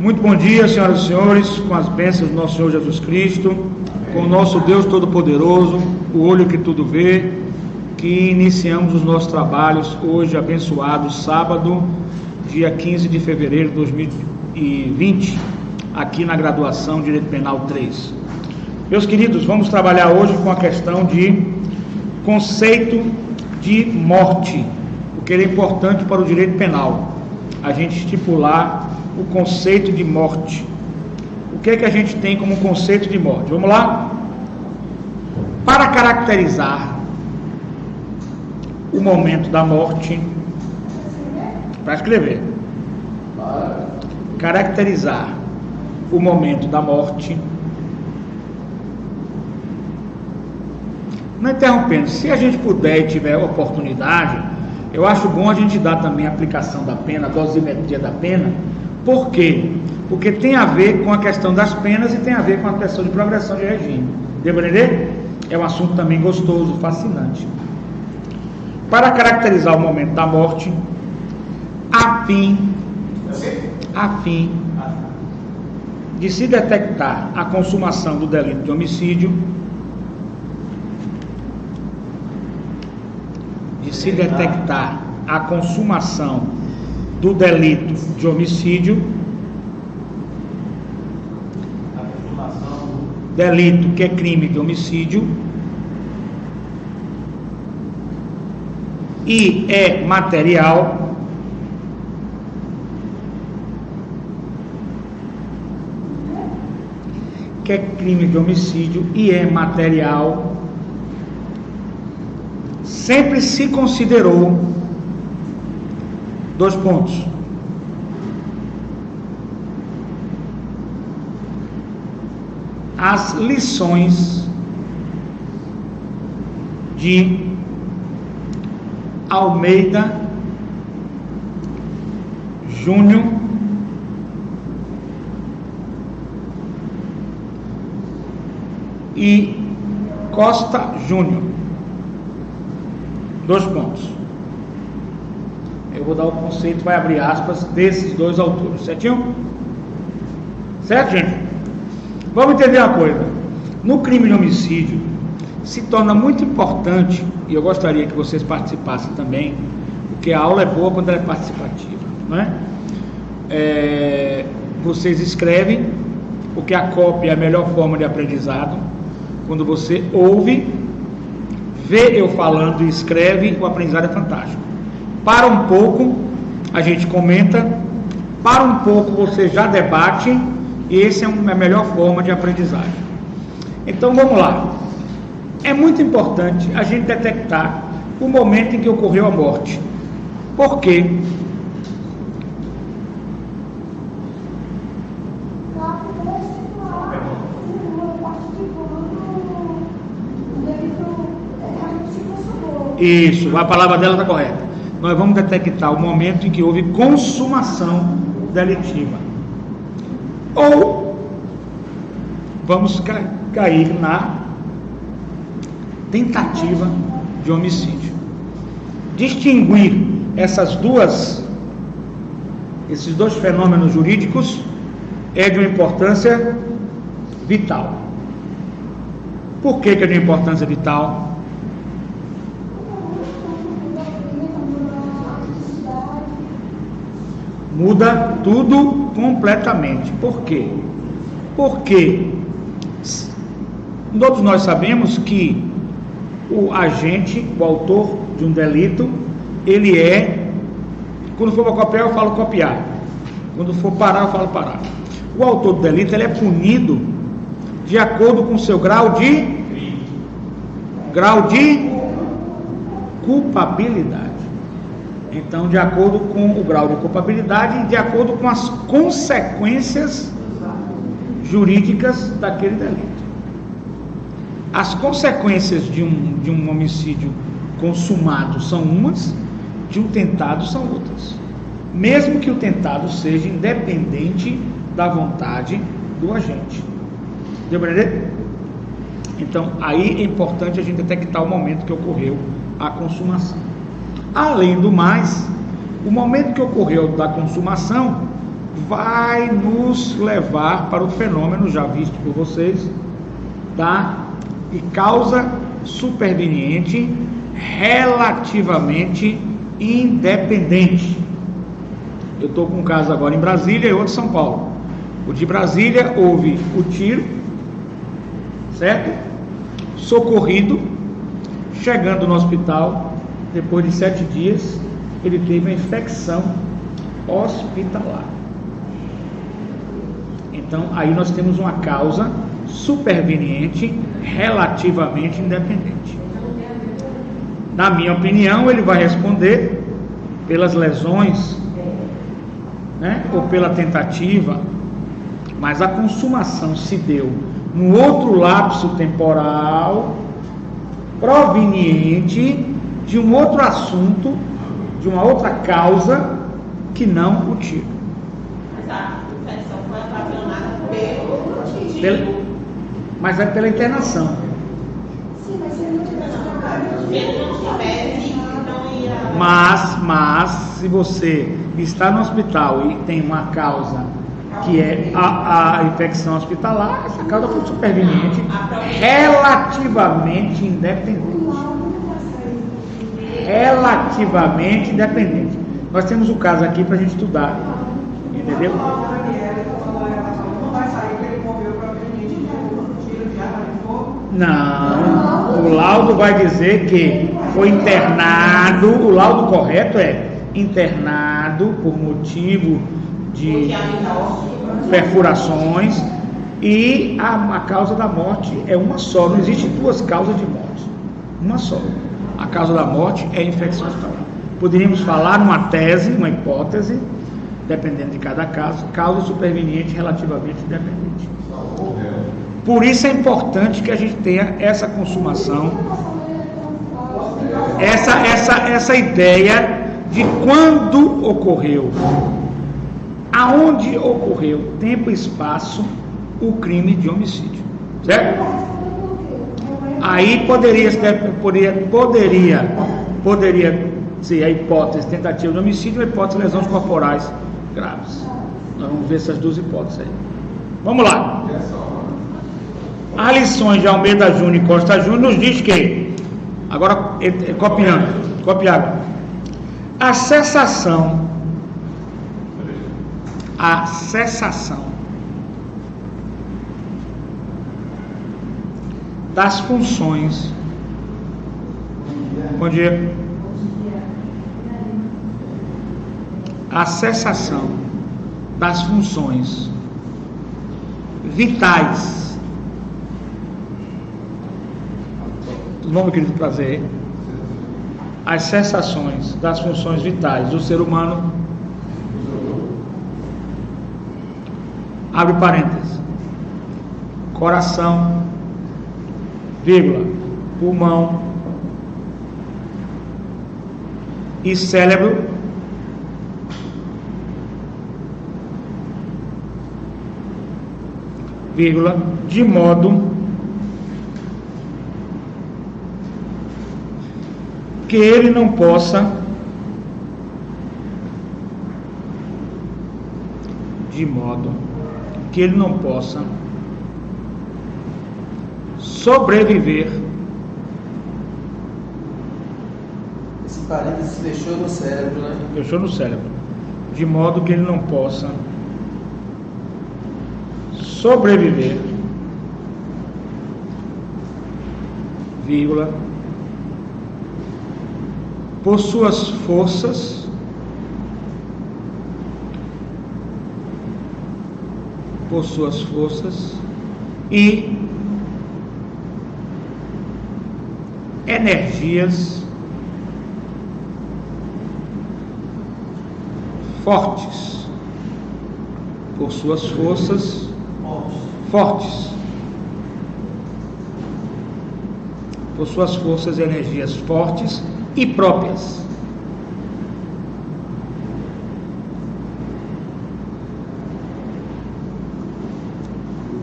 Muito bom dia, senhoras e senhores, com as bênçãos do nosso Senhor Jesus Cristo, com o nosso Deus Todo-Poderoso, o olho que tudo vê, que iniciamos os nossos trabalhos hoje, abençoado sábado, dia 15 de fevereiro de 2020, aqui na graduação Direito Penal 3. Meus queridos, vamos trabalhar hoje com a questão de conceito de morte, o que é importante para o direito penal, a gente estipular o conceito de morte. O que é que a gente tem como conceito de morte? Vamos lá? Para caracterizar o momento da morte, para escrever, caracterizar o momento da morte, não interrompendo, se a gente puder e tiver oportunidade, eu acho bom a gente dar também a aplicação da pena, a dosimetria da pena. Por quê? Porque tem a ver com a questão das penas e tem a ver com a questão de progressão de regime. Deu para entender? É um assunto também gostoso, fascinante. Para caracterizar o momento da morte, a fim de se detectar a consumação do delito de homicídio, do delito de homicídio, delito que é crime de homicídio, e é material, que é crime de homicídio e é material, sempre se considerou, dois pontos, as lições de Almeida Júnior e Costa Júnior. Dois pontos. Eu vou dar o conceito, vai abrir aspas, desses dois autores, certinho? Certo, gente? Vamos entender uma coisa. No crime de homicídio, se torna muito importante, e eu gostaria que vocês participassem também, porque a aula é boa quando ela é participativa, não é? Vocês escrevem, porque a cópia é a melhor forma de aprendizado. Quando você ouve, vê eu falando e escreve, o aprendizado é fantástico. Para um pouco, a gente comenta, para um pouco você já debate, e essa é a melhor forma de aprendizagem. Então vamos lá. É muito importante a gente detectar o momento em que ocorreu a morte. Por quê? Isso, a palavra dela está correta. Nós vamos detectar o momento em que houve consumação delitiva. Ou vamos cair na tentativa de homicídio. Distinguir esses dois fenômenos jurídicos é de uma importância vital. Por que é de uma importância vital? Muda tudo completamente. Por quê? Porque todos nós sabemos que o agente, o autor de um delito, ele é, quando for para copiar, eu falo copiar, quando for parar, eu falo parar. O autor do delito, ele é punido de acordo com o seu grau de culpabilidade. Então, de acordo com o grau de culpabilidade e de acordo com as consequências jurídicas daquele delito. As consequências de um homicídio consumado são umas, de um tentado são outras. Mesmo que o tentado seja independente da vontade do agente. Deu para entender? Então, aí é importante a gente detectar o momento que ocorreu a consumação. Além do mais, o momento que ocorreu da consumação vai nos levar para o fenômeno já visto por vocês, de causa superveniente relativamente independente. Eu estou com um caso agora em Brasília e outro em São Paulo. O de Brasília houve o tiro, certo? Socorrido, chegando no hospital, depois de 7 dias, ele teve uma infecção hospitalar. Então, aí nós temos uma causa superveniente relativamente independente. Na minha opinião, ele vai responder pelas lesões, né, ou pela tentativa, mas a consumação se deu num outro lapso temporal proveniente de um outro assunto, de uma outra causa que não o tiro. Mas a infecção foi ocasionada pelo tiro. Mas é pela internação. Sim, mas se ele não tivesse tocado, ele não tivesse, não ia. Mas se você está no hospital e tem uma causa que é a infecção hospitalar, essa causa foi superveniente, relativamente independente. Relativamente independente. Nós temos o caso aqui para a gente estudar, entendeu? Não, o laudo vai dizer que foi internado, o laudo correto é internado por motivo de perfurações e a causa da morte é uma só, não existe duas causas de morte, uma só. A causa da morte é infecção hospitalar. Poderíamos falar numa tese, uma hipótese, dependendo de cada caso, causa superveniente relativamente independente. Por isso é importante que a gente tenha essa consumação, essa ideia de quando ocorreu, aonde ocorreu, tempo e espaço, o crime de homicídio, certo? Aí poderia ser a hipótese tentativa de homicídio ou a hipótese de lesões corporais graves. Nós vamos ver essas duas hipóteses aí. Vamos lá. As lições de Almeida Júnior e Costa Júnior nos diz que, agora copiado, a cessação das funções. Bom dia. A cessação das funções vitais. Tudo bom, meu querido? Prazer. As cessações das funções vitais do ser humano. Abre parênteses. Coração, vírgula, pulmão e cérebro, vírgula, de modo que ele não possa, sobreviver. Esse parênteses fechou no cérebro, né? Fechou no cérebro. De modo que ele não possa sobreviver, vírgula, por suas forças e energias fortes, por suas forças fortes, por suas forças e energias fortes e próprias.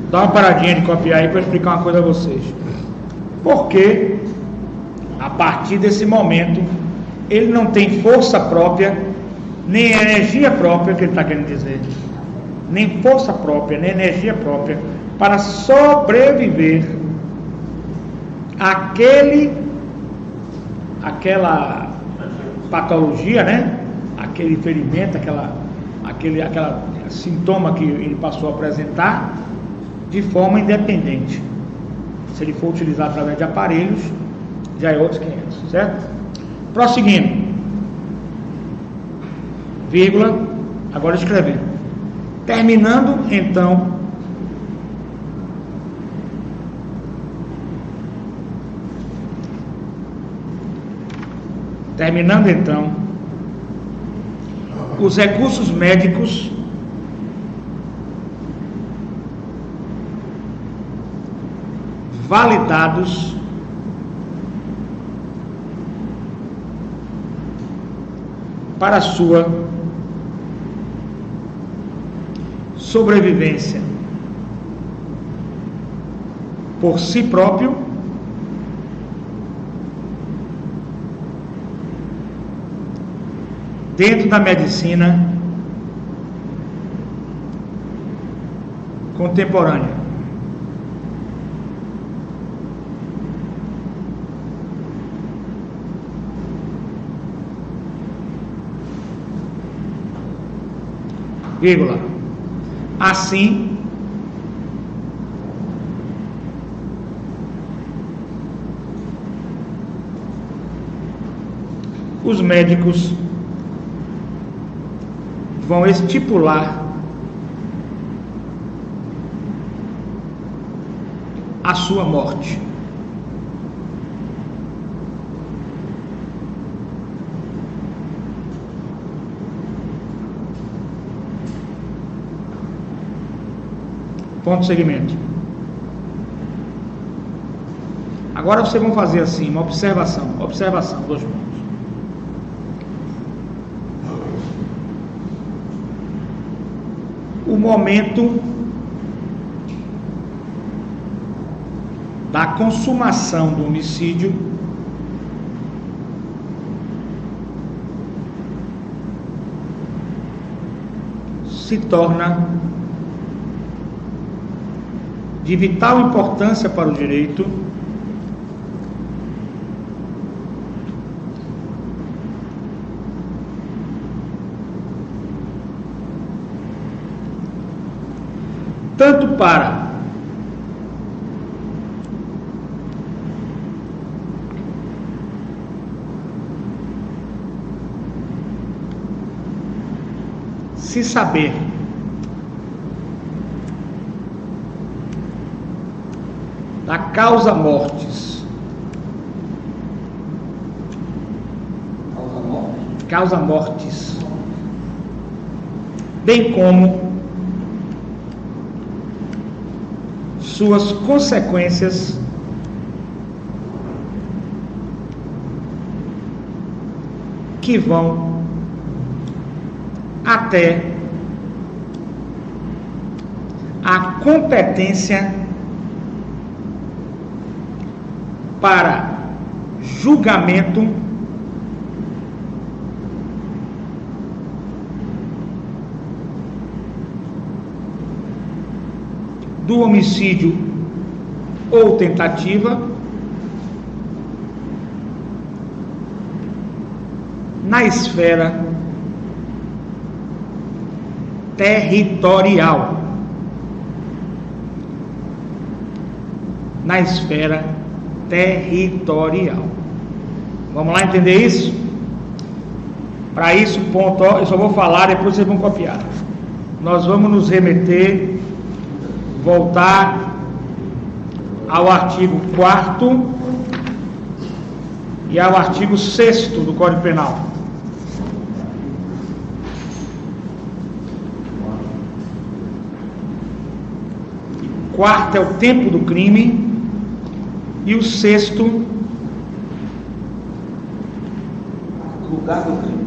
Dá uma paradinha de copiar aí para explicar uma coisa a vocês. Porque a partir desse momento ele não tem força própria nem energia própria, que ele está querendo dizer, nem força própria, nem energia própria para sobreviver àquela patologia, né? Aquele ferimento, aquela sintoma que ele passou a apresentar de forma independente. Se ele for utilizar através de aparelhos, já é outros 500, certo? Prosseguindo, vírgula, agora escrevendo. Terminando então os recursos médicos validados para sua sobrevivência por si próprio dentro da medicina contemporânea. Vírgula. Assim, os médicos vão estipular a sua morte. Ponto de segmento. Agora vocês vão fazer assim, uma observação, dois pontos. O momento da consumação do homicídio se torna de vital importância para o direito tanto para se saber da causa mortis, bem como suas consequências que vão até a competência para julgamento do homicídio ou tentativa na esfera territorial. Vamos lá entender isso? Para isso, ponto, eu só vou falar, depois vocês vão copiar. Nós vamos nos remeter, voltar ao artigo 4º e ao artigo 6º do Código Penal. O 4º é o tempo do crime e o 6º Lugar do crime.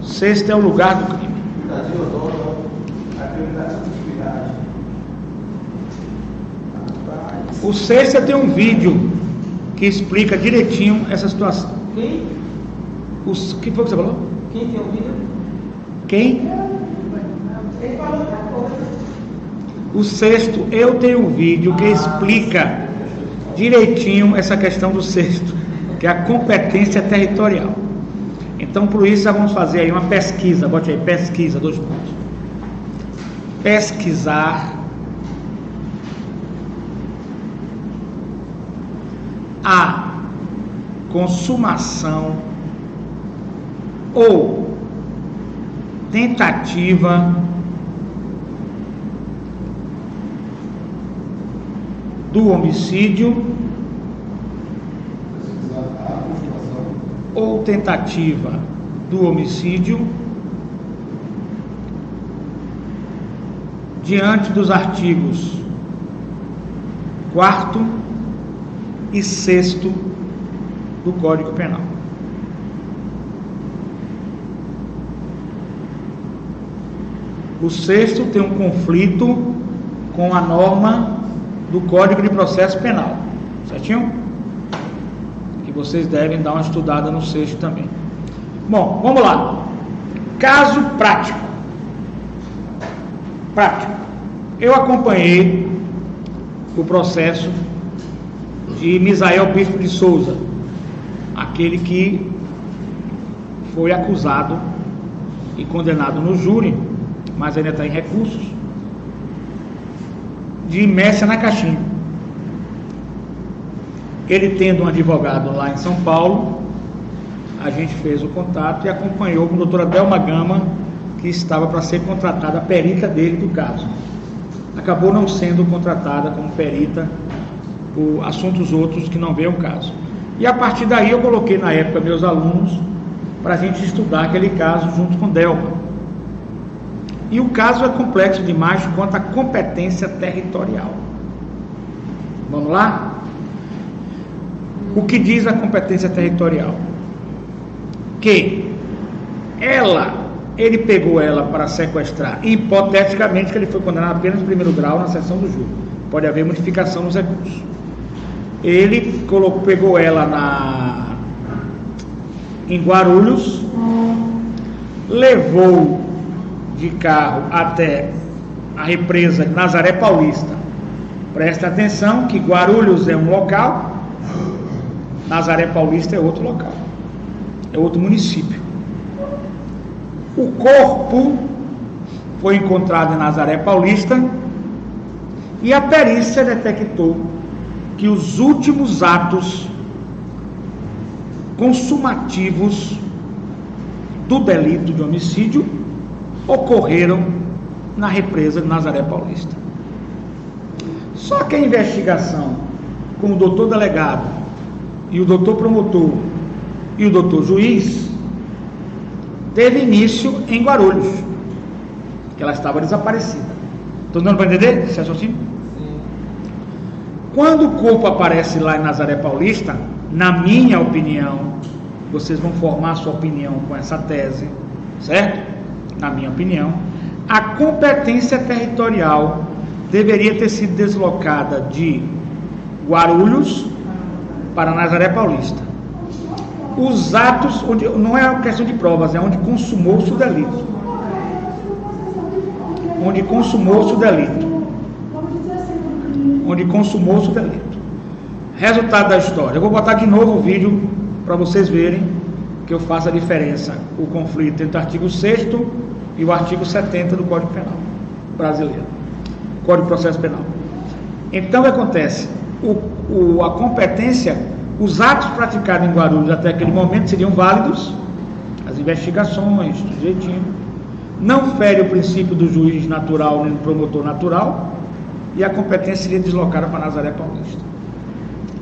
6º é o lugar do crime. O 6º tem um vídeo que explica direitinho essa situação. Quem? Que foi que você falou? Quem tem ouvido? Quem? Ele falou outra coisa. O sexto, eu tenho um vídeo que explica direitinho essa questão do sexto, que é a competência territorial. Então, por isso, já vamos fazer aí uma pesquisa. Bote aí, pesquisa, 2 pontos. Pesquisar a consumação ou tentativa do homicídio ou tentativa do homicídio diante dos artigos 4º e 6º do Código Penal. O 6º tem um conflito com a norma do Código de Processo Penal, certinho? Que vocês devem dar uma estudada no 6º também. Bom, vamos lá. Caso prático. Eu acompanhei o processo de Misael Bispo de Souza, aquele que foi acusado e condenado no júri, mas ainda está em recursos, de Messia Nakashima. Ele tendo um advogado lá em São Paulo, a gente fez o contato e acompanhou com a doutora Delma Gama, que estava para ser contratada, a perita dele do caso. Acabou não sendo contratada como perita por assuntos outros que não veio ao caso. E a partir daí eu coloquei na época meus alunos para a gente estudar aquele caso junto com Delma. E o caso é complexo demais quanto à competência territorial. Vamos lá? O que diz a competência territorial? Que ele pegou ela para sequestrar, hipoteticamente que ele foi condenado apenas em 1º grau na sessão do júri. Pode haver modificação nos recursos. Ele pegou ela em Guarulhos, levou de carro até a represa de Nazaré Paulista. Presta atenção que Guarulhos é um local, Nazaré Paulista é outro local, é outro município. O corpo foi encontrado em Nazaré Paulista e a perícia detectou que os últimos atos consumativos do delito de homicídio ocorreram na represa de Nazaré Paulista. Só que a investigação com o doutor delegado e o doutor promotor e o doutor juiz teve início em Guarulhos, que ela estava desaparecida. Estão dando para entender esse raciocínio? Quando o corpo aparece lá em Nazaré Paulista, na minha opinião, vocês vão formar a sua opinião com essa tese, certo? Na minha opinião, a competência territorial deveria ter sido deslocada de Guarulhos para Nazaré Paulista. Os atos, onde não é uma questão de provas, é onde consumou-se o delito. Onde consumou-se o delito. Onde consumou-se o delito. Resultado da história. Eu vou botar de novo o vídeo para vocês verem que eu faço a diferença, o conflito entre o artigo 6º e o artigo 70 do Código Penal brasileiro, Código de Processo Penal. Então, o que acontece? A competência, os atos praticados em Guarulhos até aquele momento seriam válidos, as investigações, do jeitinho, não fere o princípio do juiz natural nem do promotor natural, e a competência seria deslocada para Nazaré Paulista.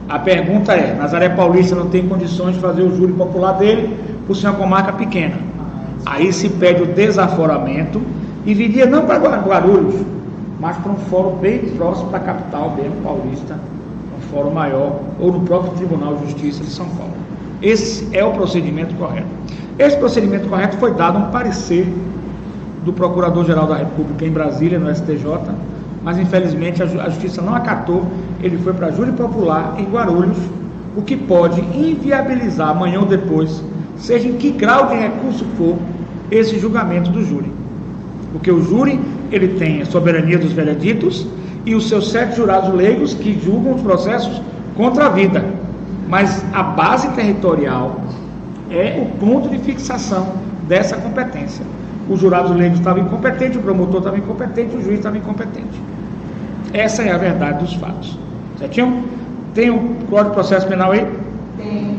A pergunta é, Nazaré Paulista não tem condições de fazer o júri popular dele por ser uma comarca pequena. Aí se pede o desaforamento e viria não para Guarulhos, mas para um fórum bem próximo da capital mesmo, paulista, um fórum maior, ou no próprio Tribunal de Justiça de São Paulo. Esse é o procedimento correto. Esse procedimento correto foi dado um parecer do Procurador-Geral da República em Brasília, no STJ, mas infelizmente a Justiça não acatou, ele foi para júri popular em Guarulhos, o que pode inviabilizar amanhã ou depois, seja em que grau de recurso for, esse julgamento do júri. Porque o júri, ele tem a soberania dos vereditos e os seus 7 jurados leigos que julgam os processos contra a vida. Mas a base territorial é o ponto de fixação dessa competência. Os jurados leigos estavam incompetentes, o promotor estava incompetente, o juiz estava incompetente. Essa é a verdade dos fatos. Certinho? Tem o Código de Processo Penal aí? Tem.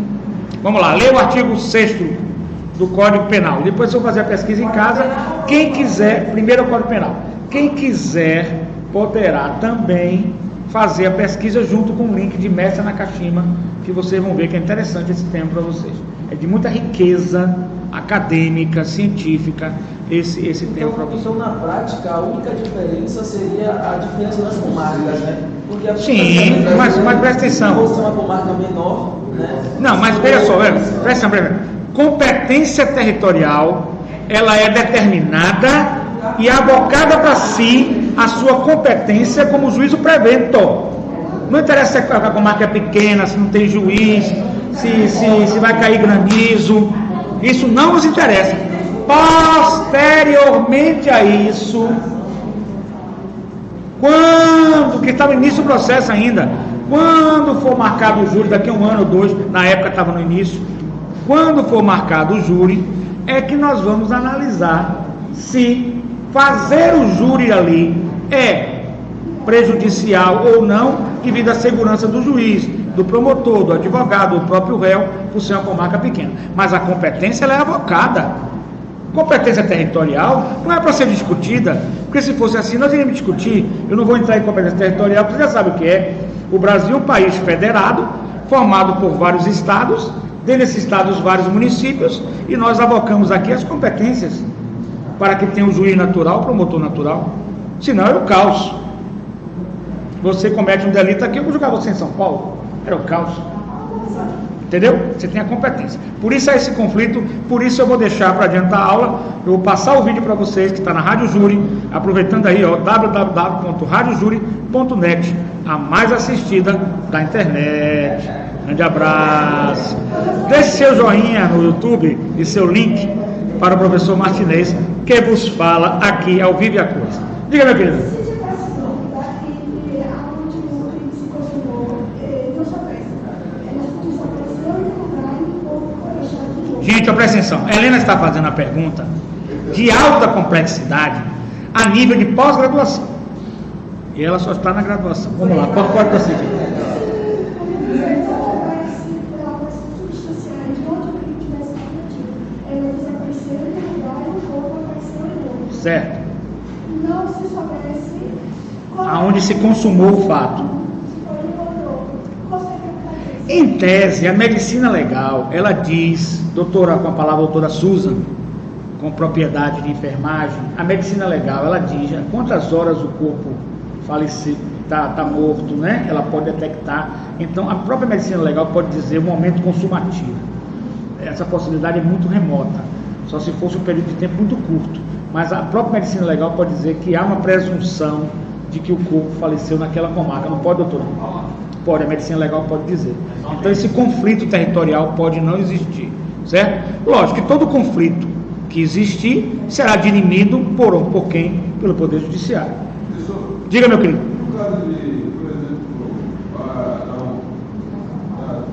Vamos lá, lê o artigo 6º do Código Penal. Depois eu vou fazer a pesquisa em casa. Quem quiser, primeiro é o Código Penal. Quem quiser poderá também fazer a pesquisa junto com o link de Mestre Nakashima, que vocês vão ver que é interessante esse tema para vocês. É de muita riqueza acadêmica, científica, esse tema para vocês. Então, na prática, a única diferença seria a diferença das comarcas, né? Porque Sim, mas presta atenção. Se fosse uma comarca menor, né? Não, mas veja só, presta atenção. Competência territorial, ela é determinada e abocada para si a sua competência como juízo prevento. Não interessa se a comarca é pequena, se não tem juiz, se vai cair granizo. Isso não nos interessa. Posteriormente a isso, quando, que está no início do processo ainda, quando for marcado o júri, daqui a 1 ano ou 2, na época estava no início, quando for marcado o júri, é que nós vamos analisar se fazer o júri ali é prejudicial ou não devido à segurança do juiz, do promotor, do advogado, do próprio réu, por ser uma comarca pequena. Mas a competência ela é avocada. Competência territorial não é para ser discutida, porque se fosse assim nós iríamos discutir. Eu não vou entrar em competência territorial, porque você já sabe o que é. O Brasil é um país federado, formado por vários estados, dentro desses estados vários municípios, e nós avocamos aqui as competências para que tenha um juiz natural, promotor natural. Senão era o caos. Você comete um delito aqui, eu vou julgar você em São Paulo. Era o caos. Entendeu? Você tem a competência. Por isso há esse conflito, por isso eu vou deixar para adiantar a aula, eu vou passar o vídeo para vocês que está na Rádio Júri, aproveitando aí, ó, www.radiojuri.net, a mais assistida da internet. Grande abraço. Deixe seu joinha no YouTube e seu link para o professor Martinez, que vos fala aqui ao vivo e a cores. Diga, meu querido. Gente, presta atenção. Helena está fazendo a pergunta de alta complexidade a nível de pós-graduação. E ela só está na graduação. Vamos lá, pode prosseguir. Certo. Não se soubesse aonde se consumou o fato. Em tese, a medicina legal, ela diz, doutora, com a palavra doutora Susan, com propriedade de enfermagem, a medicina legal, ela diz quantas horas o corpo faleceu, está morto, né? Ela pode detectar. Então, a própria medicina legal pode dizer o momento consumativo. Essa possibilidade é muito remota, só se fosse um período de tempo muito curto. Mas a própria medicina legal pode dizer que há uma presunção de que o corpo faleceu naquela comarca. Não pode, doutora? Pode, a medicina legal pode dizer. Então esse conflito territorial pode não existir, certo? Lógico que todo conflito que existir será dirimido por quem? Pelo Poder Judiciário. Diga, meu querido. No caso de, por exemplo,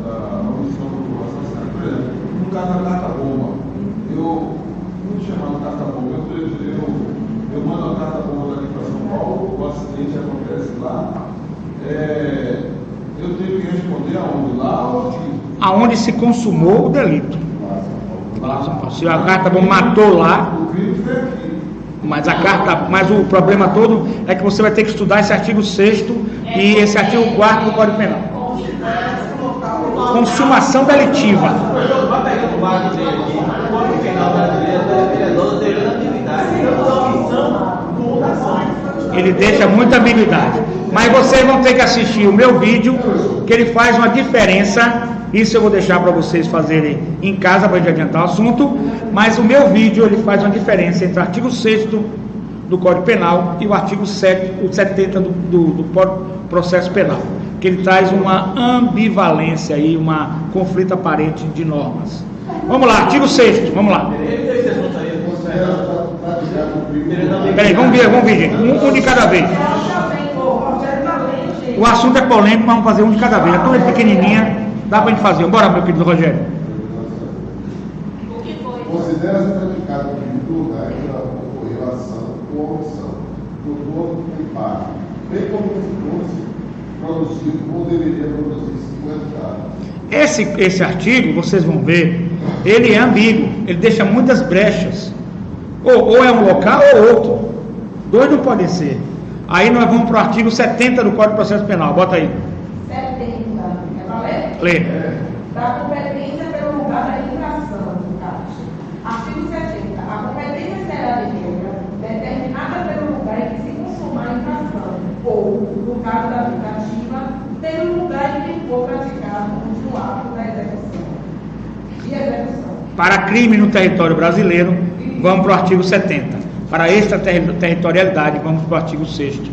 da omissão do assassinato, por exemplo, no caso da carta-bomba, eu não chamado carta-bomba, eu mando a carta-bomba daqui para São Paulo, o acidente acontece lá, eu tenho que responder aonde? Lá ou aqui? Aonde se consumou o delito. Se a carta-bomba matou lá, O crime foi aqui. mas o problema todo é que você vai ter que estudar esse artigo 6º e esse artigo 4º do Código Penal. Consumação delitiva. Vai pegando o barco dele aqui, o Código Penal brasileiro, ele é dono da teoria da atividade, Ele deixa muita ambiguidade. Mas vocês vão ter que assistir o meu vídeo, que ele faz uma diferença. Isso eu vou deixar para vocês fazerem em casa para a gente adiantar o assunto. Mas o meu vídeo ele faz uma diferença entre o artigo 6º do Código Penal e o artigo 70 do Processo Penal, que ele traz uma ambivalência aí, um conflito aparente de normas. Vamos lá, artigo 6º, vamos lá. Peraí, vamos ver, gente. Um de cada vez. O assunto é polêmico, mas vamos fazer um de cada vez. A turma é pequenininha, dá pra gente fazer. Bora, meu querido Rogério. O que foi? Considera-se praticado no primeiro lugar que ocorreu a ação ou omissão do corpo que paga, bem como que fosse produzido ou deveria produzir 50 dados. Esse artigo, vocês vão ver, ele é ambíguo, ele deixa muitas brechas. Ou é um local ou outro. Dois não podem ser. Aí nós vamos para o artigo 70 do Código de Processo Penal. Bota aí. 70. É valer? Lê. Da competência pelo lugar da infração, no caso. Artigo 70. A competência será de regra determinada pelo lugar em que se consumar a infração, ou, no caso da aplicativa, pelo lugar em que for praticado o ato da execução. Para crime no território brasileiro, vamos para o artigo 70. Para extraterritorialidade, vamos para o artigo 6º.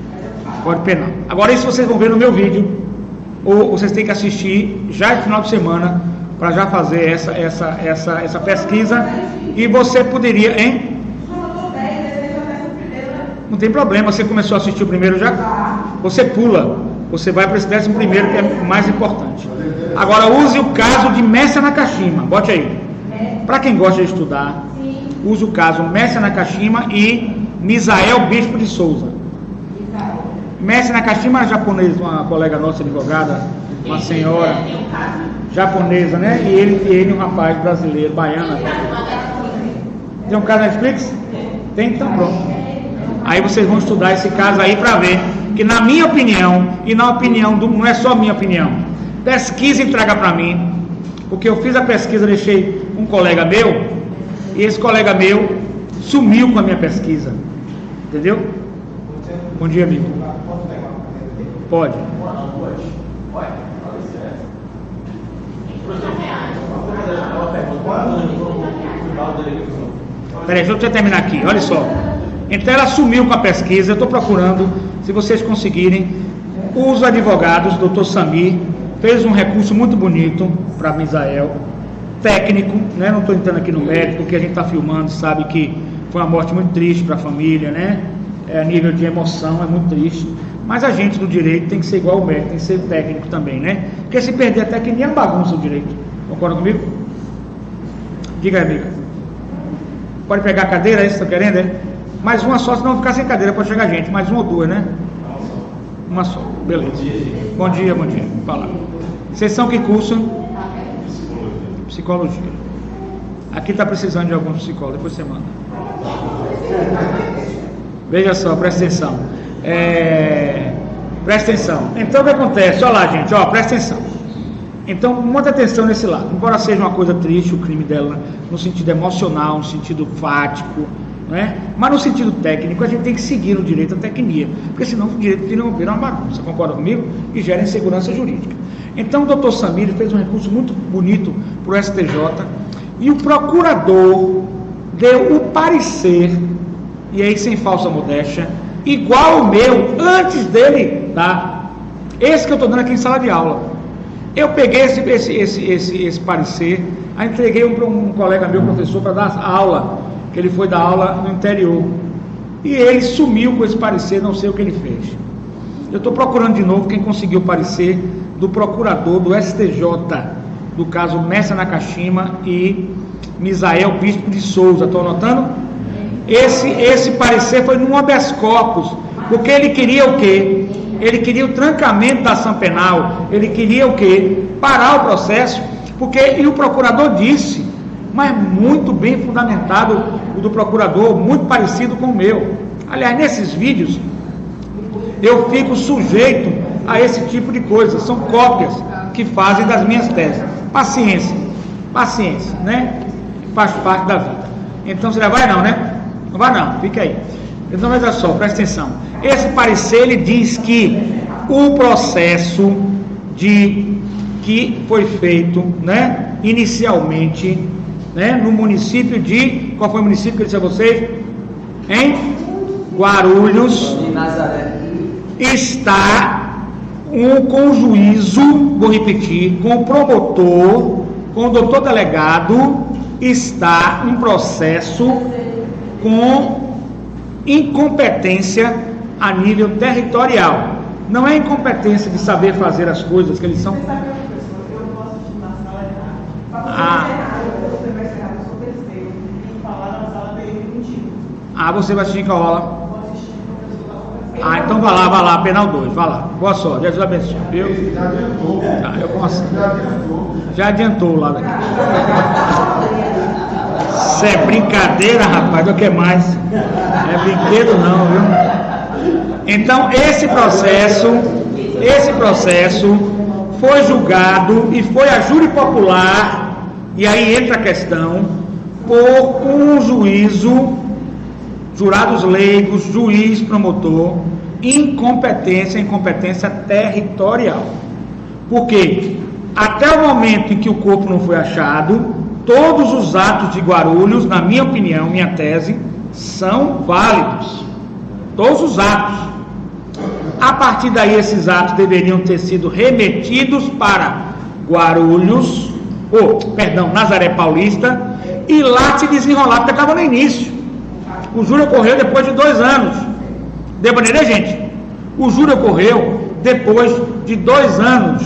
Código Penal. Agora, isso vocês vão ver no meu vídeo, ou vocês têm que assistir já no final de semana, para já fazer essa pesquisa, e você poderia, hein? Não tem problema, você começou a assistir o primeiro já? Você pula, você vai para esse 11º, que é mais importante. Agora, use o caso de Mestre Nakashima, bote aí. Para quem gosta de estudar, use o caso Mestre Nakashima e Misael Bispo de Souza. Mestre Nakashima é japonês, uma colega nossa advogada, uma senhora japonesa, né? E ele um rapaz brasileiro, baiano. Tem um caso na Netflix? Tem, então pronto. Aí vocês vão estudar esse caso aí para ver que, na minha opinião, e na opinião não é só minha opinião, pesquisa e traga para mim, porque eu fiz a pesquisa, deixei um colega meu, e esse colega meu sumiu com a minha pesquisa, entendeu? Bom dia, amigo. Pode. Peraí, deixa eu terminar aqui, olha só. Então ela sumiu com a pesquisa, eu estou procurando, se vocês conseguirem, os advogados, doutor Samir, fez um recurso muito bonito para Misael, técnico, né? Não estou entrando aqui no mérito, porque a gente está filmando, sabe que foi uma morte muito triste para a família, né? A nível de emoção é muito triste, mas a gente do direito tem que ser igual ao médico, tem que ser técnico também, né? Porque se perder até que nem a bagunça o direito. Concorda comigo? Diga aí, amiga. Pode pegar a cadeira, é isso que você está querendo, é? Mais uma só, senão ficar sem cadeira, pode chegar gente, mais uma ou duas, né? Uma só, beleza. Bom dia, fala. Vocês são que cursam? Psicologia. Aqui está precisando de alguns psicólogos, depois você manda. Veja só, presta atenção. Presta atenção. Então o que acontece? Olha lá, gente, ó, presta atenção. Então, muita atenção nesse lado. Embora seja uma coisa triste o crime dela, no sentido emocional, no sentido fático, né? Mas no sentido técnico, a gente tem que seguir no direito a tecnia, porque senão o direito vira uma bagunça, concorda comigo? E gera insegurança jurídica. Então o doutor Samir fez um recurso muito bonito para o STJ, e o procurador deu o parecer, e aí sem falsa modéstia, igual ao meu, antes dele dar. Esse que eu estou dando aqui em sala de aula. Eu peguei esse parecer, aí entreguei para um colega meu, professor, para dar aula, que ele foi dar aula no interior, e ele sumiu com esse parecer, não sei o que ele fez. Eu estou procurando de novo quem conseguiu o parecer do procurador do STJ, do caso Mestre Nakashima e Misael Bispo de Souza. Estou anotando? Esse parecer foi num habeas corpus, porque ele queria o quê? Ele queria o trancamento da ação penal, ele queria o quê? Parar o processo, e o procurador disse, mas muito bem fundamentado, o do procurador, muito parecido com o meu. Aliás, nesses vídeos, eu fico sujeito a esse tipo de coisa, são cópias que fazem das minhas teses. Paciência, né? Faz parte da vida. Então você vai não, né? Não vai não, fica aí. Então veja só, presta atenção. Esse parecer, ele diz que o processo que foi feito, né, inicialmente, né, no município de... Qual foi o município que eu disse a vocês? Em Guarulhos. De Nazaré. Está com o juízo, vou repetir, com o promotor, com o doutor delegado, está um processo com incompetência a nível territorial. Não é incompetência de saber fazer as coisas que eles são. Você sabe, professor, eu não posso assistir na sala errada. Ah. Você vai ser errado, eu sou terceiro. E falar na sala tem contigo. Você vai assistir qual aula? Vou assistir o professor da conversa. Então vai lá, penal 2, vai lá. Boa sorte, Jesus abençoe, viu? Já adiantou. Tá, eu posso. Já adiantou. Já adiantou lá daqui. Isso é brincadeira, rapaz, o que mais? Não é brinquedo não, viu? Então, esse processo foi julgado e foi a júri popular, e aí entra a questão, por um juízo, jurados leigos, juiz, promotor, incompetência territorial. Por quê? Até o momento em que o corpo não foi achado, todos os atos de Guarulhos, na minha opinião, minha tese, são válidos. Todos os atos. A partir daí, esses atos deveriam ter sido remetidos para Guarulhos, Nazaré Paulista, e lá se desenrolar, porque estava no início. O júri ocorreu depois de 2 anos. Deu para entender, gente? O júri ocorreu depois de 2 anos.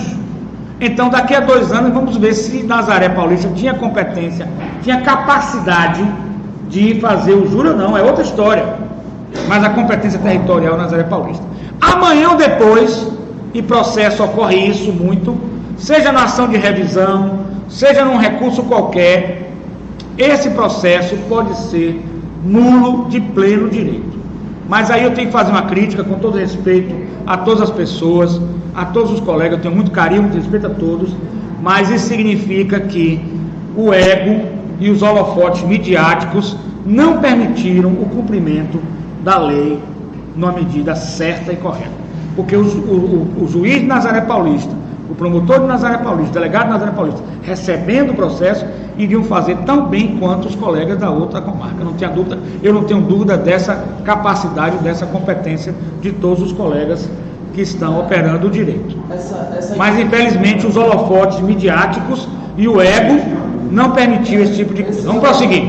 Então, daqui a 2 anos, vamos ver se Nazaré Paulista tinha competência, tinha capacidade de fazer o júri ou não, é outra história. Mas a competência territorial Nazaré Paulista. Amanhã ou depois, em processo ocorre isso muito, seja na ação de revisão, seja num recurso qualquer, esse processo pode ser nulo de pleno direito. Mas aí eu tenho que fazer uma crítica, com todo respeito a todas as pessoas, a todos os colegas, eu tenho muito carinho, muito respeito a todos, mas isso significa que o ego e os holofotes midiáticos não permitiram o cumprimento da lei numa medida certa e correta. Porque o juiz de Nazaré Paulista, o promotor de Nazaré Paulista, o delegado de Nazaré Paulista, recebendo o processo, iriam fazer tão bem quanto os colegas da outra comarca. Eu não tenho dúvida dessa capacidade, dessa competência de todos os colegas que estão operando o direito. Mas, infelizmente, os holofotes midiáticos e o ego não permitiu esse tipo de coisa. Vamos prosseguir.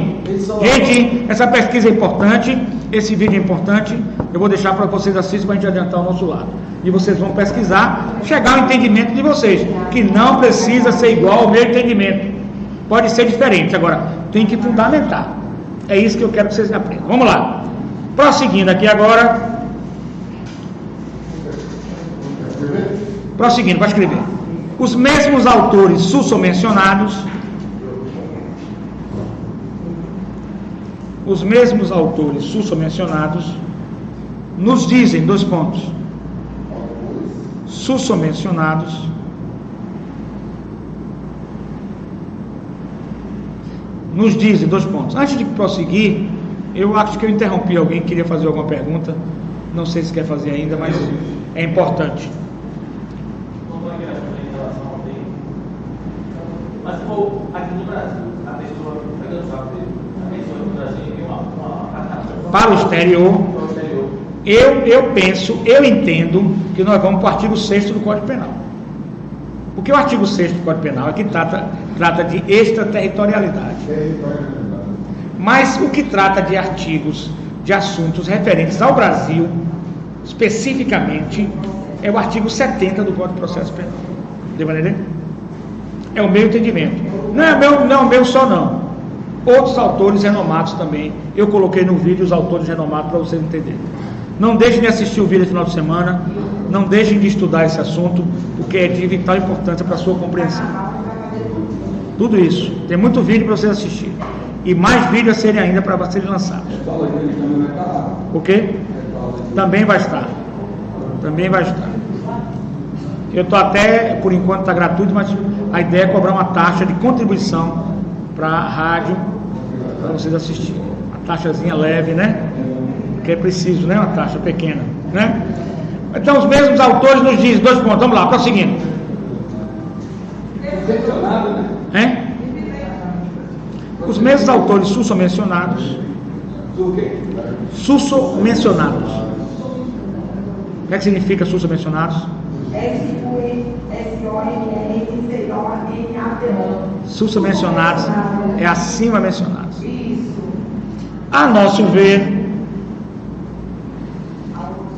Gente, essa pesquisa é importante, esse vídeo é importante, eu vou deixar para vocês assistirem para a gente adiantar o nosso lado. E vocês vão pesquisar, chegar ao entendimento de vocês, que não precisa ser igual ao meu entendimento. Pode ser diferente, agora tem que fundamentar. É isso que eu quero que vocês aprendam. Vamos lá. Prosseguindo aqui agora. Prosseguindo, para escrever. Os mesmos autores sussomencionados, nos dizem, 2 pontos, sussomencionados, nos dizem, 2 pontos. Antes de prosseguir, eu acho que eu interrompi alguém que queria fazer alguma pergunta, não sei se quer fazer ainda, mas é importante. Mas se for aqui no Brasil, a pessoa pegando o saco dele, a pessoa no Brasil tem uma para o exterior, eu entendo que nós vamos para o artigo 6º do Código Penal. Porque o artigo 6º do Código Penal é que trata de extraterritorialidade. Mas o que trata de artigos, de assuntos referentes ao Brasil, especificamente, é o artigo 70 do Código de Processo Penal. Deu para entender? É o meu entendimento. Não é o meu só não. Outros autores renomados também. Eu coloquei no vídeo os autores renomados para vocês entenderem. Não deixem de assistir o vídeo no final de semana. Não deixem de estudar esse assunto, porque é de vital importância para a sua compreensão. Tudo isso. Tem muito vídeo para vocês assistirem. E mais vídeos a serem ainda para serem lançados. O quê? Também vai estar. Eu estou até, por enquanto está gratuito, mas a ideia é cobrar uma taxa de contribuição para a rádio, para vocês assistirem. Uma taxazinha leve, né? Que é preciso, né? Uma taxa pequena, né? Então, os mesmos autores nos dizem, 2 pontos, vamos lá, prosseguindo. Os mesmos autores sussomencionados. Sussomencionados. O que significa sussomencionados? Sussomencionados é acima mencionados. A nosso ver,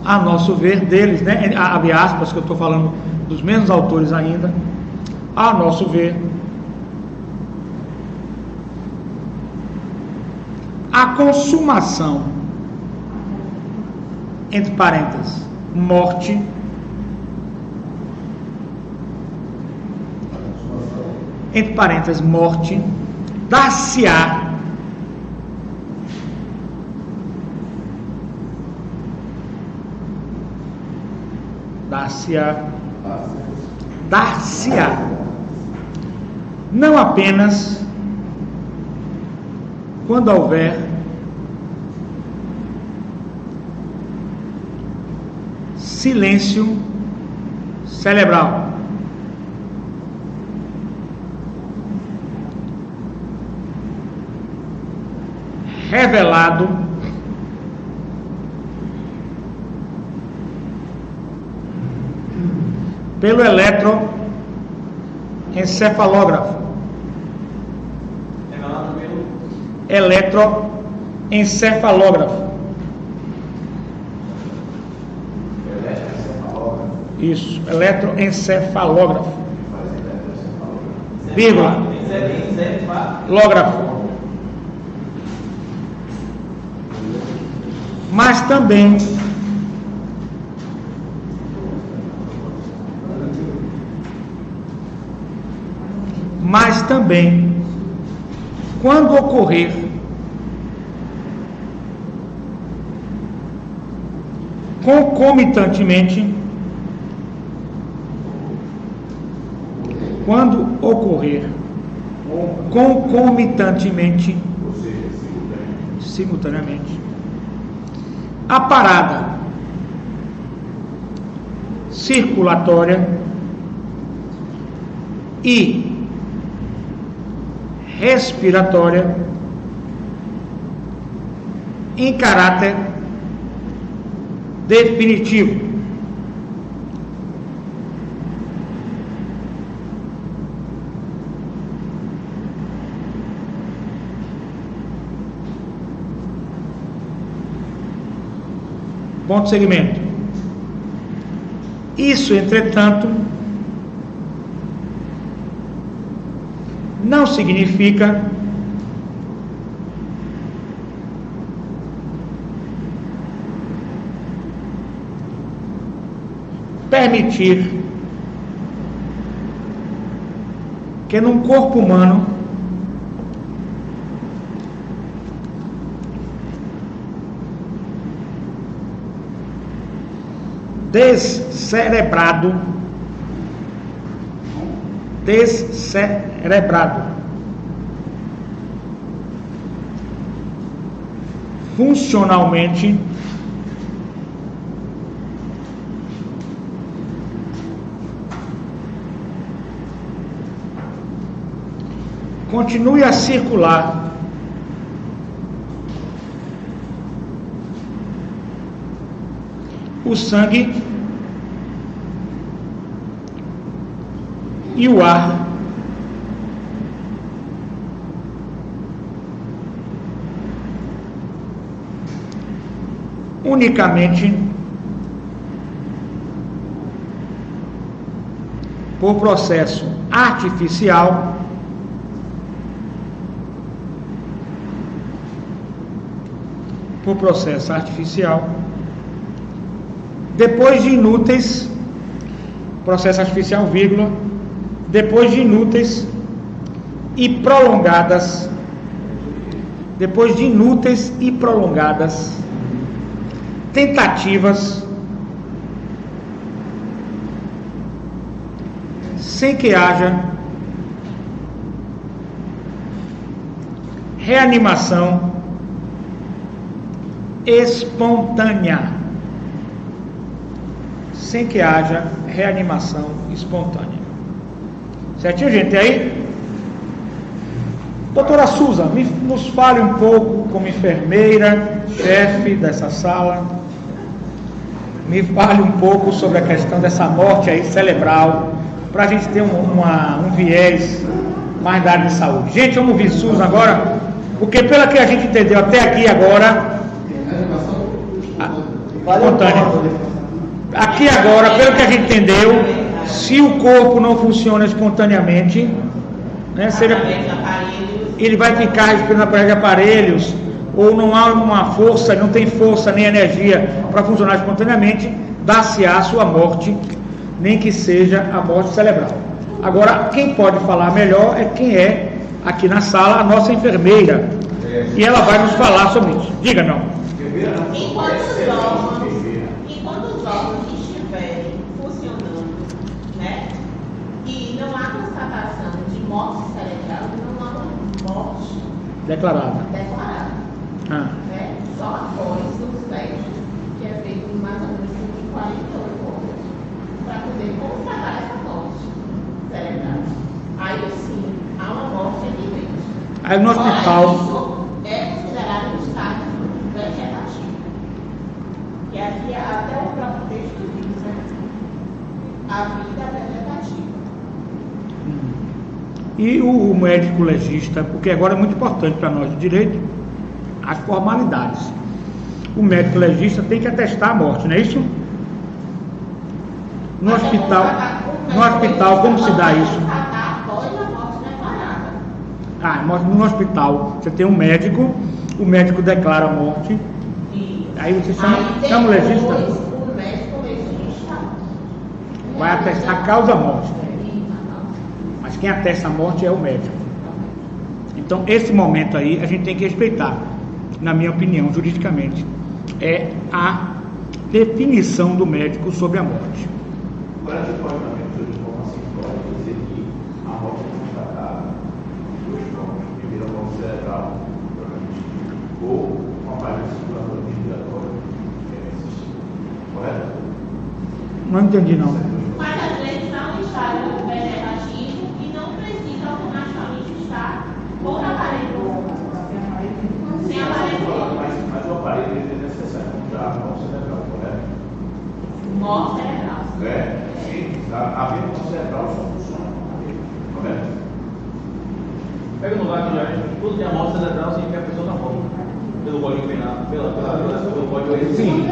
a nosso ver, deles, né? Abre aspas, que eu estou falando dos mesmos autores ainda, a nosso ver, a consumação, entre parênteses, morte, entre parênteses, morte, dar-se-á não apenas quando houver silêncio cerebral, revelado pelo eletroencefalógrafo. Eletroencefalógrafo. Isso, eletroencefalógrafo. Vírgula. Lógrafo. Mas também, quando ocorrer concomitantemente, simultaneamente, a parada circulatória e respiratória em caráter definitivo. Ponto de segmento. Isso, entretanto, não significa permitir que num corpo humano descerebrado, funcionalmente, continue a circular o sangue e o ar unicamente por processo artificial depois de inúteis, processo artificial, vírgula, depois de inúteis e prolongadas, tentativas, sem que haja reanimação espontânea. Certinho, gente? E aí? Doutora Susan, nos fale um pouco, como enfermeira, chefe dessa sala, me fale um pouco sobre a questão dessa morte aí cerebral, para a gente ter um viés mais da área de saúde. Gente, vamos ouvir Susan agora, porque pelo que a gente entendeu até aqui agora, espontânea. Aqui agora, pelo que a gente entendeu, se o corpo não funciona espontaneamente, né, ele vai ficar respirando através de aparelhos, ou não há uma força, não tem força nem energia para funcionar espontaneamente, dá-se-á a sua morte, nem que seja a morte cerebral. Agora, quem pode falar melhor é quem é aqui na sala, a nossa enfermeira, e ela vai nos falar sobre isso. Diga, não. Enquanto os órgãos estiverem funcionando, né, e não há constatação de morte cerebral, não há uma morte Declarada. Né? Só após os testes, que é feito mais ou menos em 48 horas, para poder constatar essa morte cerebral. Aí sim, há uma morte evidente. Aí no hospital. Isso é considerado um estado vegetativo. Que aqui até o próprio texto diz, né? A vida vegetativa. E o médico legista, porque agora é muito importante para nós do direito, as formalidades. O médico legista tem que atestar a morte, não é isso? No hospital, como se dá isso? No hospital, você tem um médico, o médico declara a morte, aí você chama o legista, O médico legista vai atestar a causa da morte. Mas quem atesta a morte é o médico. Então, esse momento aí, a gente tem que respeitar, na minha opinião, juridicamente, é a definição do médico sobre a morte. Agora, você pode também, de forma simbólica, dizer que a morte é constatada dos tronco, primeiro a morte cerebral, ou uma aparelho circulador respiratório correto? Não entendi, não. Mas às vezes há um estado vegetativo e não precisa automaticamente estar com aparelho. Sem aparelho. Mas o aparelho é necessário para a morte cerebral, correto? Morte cerebral. Sim. A vida cerebral só funciona. Correto? Pega no lado de gente, tudo que é morte cerebral significa que a pessoa está morta. Pelo código penal, pelo código Sim.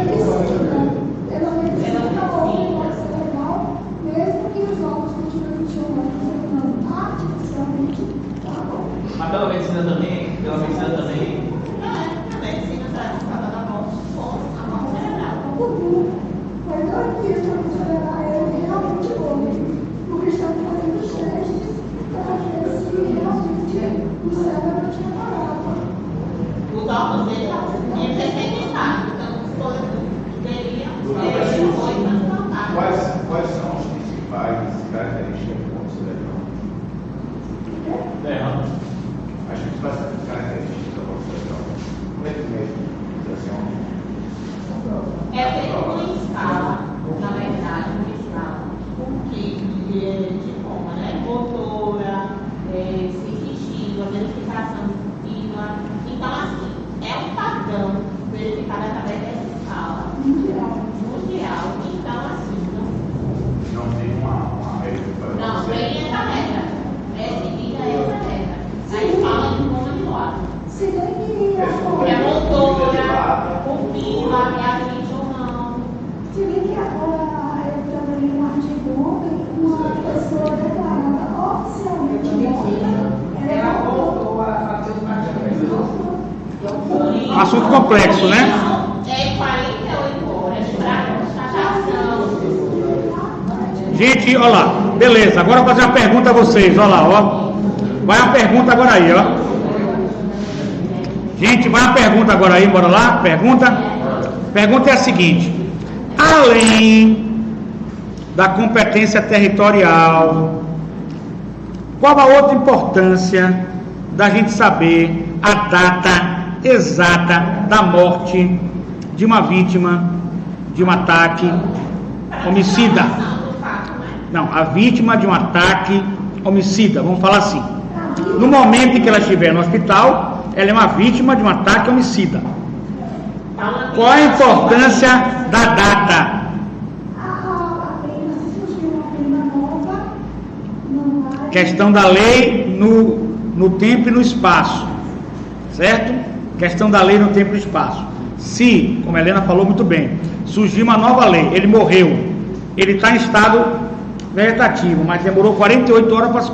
Mesmo que os órgãos continuem funcionando artificialmente, tá bom. Mas pela medicina também, A medicina traz o fato da morte com a morte cerebral. Foi 2 dias para considerar ele realmente morto, porque estamos fazendo os testes para ver se realmente o cérebro tinha parado. Os órgãos dele em perfeito estado, então deveria ser foi transplantado. Quais são as principais características do morte cerebral? As principais características da morte cerebral. Como é que diz assim? É feito uma escala, na verdade, uma escala, porque de forma, né? Motora, sensitiva, verificação contínua. Então, assim, é um padrão verificado através dessa escala mundial. Então, assim, Não tem uma regra para não tem essa regra. É seguida essa regra. Aí fala de como de lado. Se bem que É motora, contínua, reagente ou não. Se bem que agora eu também li um artigo ontem, uma pessoa declarada oficialmente morta, Ela voltou a fazer os batimentos. Assunto complexo, né? É 48 horas para constatação. Gente, olha lá, beleza, agora eu vou fazer uma pergunta a vocês, olha lá, ó. Vai uma pergunta agora aí, ó. Gente, vai uma pergunta agora aí, bora lá, pergunta. Pergunta é a seguinte: além da competência territorial, qual a outra importância da gente saber a data exata da morte de uma vítima de um ataque homicida? Não, a vítima de um ataque homicida, vamos falar assim. No momento em que ela estiver no hospital, ela é uma vítima de um ataque homicida. Qual a importância da data? Questão da lei no tempo e no espaço, certo? Questão da lei no tempo e no espaço. Se, como a Helena falou muito bem, surgiu uma nova lei, ele morreu, ele está em estado vegetativo, mas demorou 48 horas para se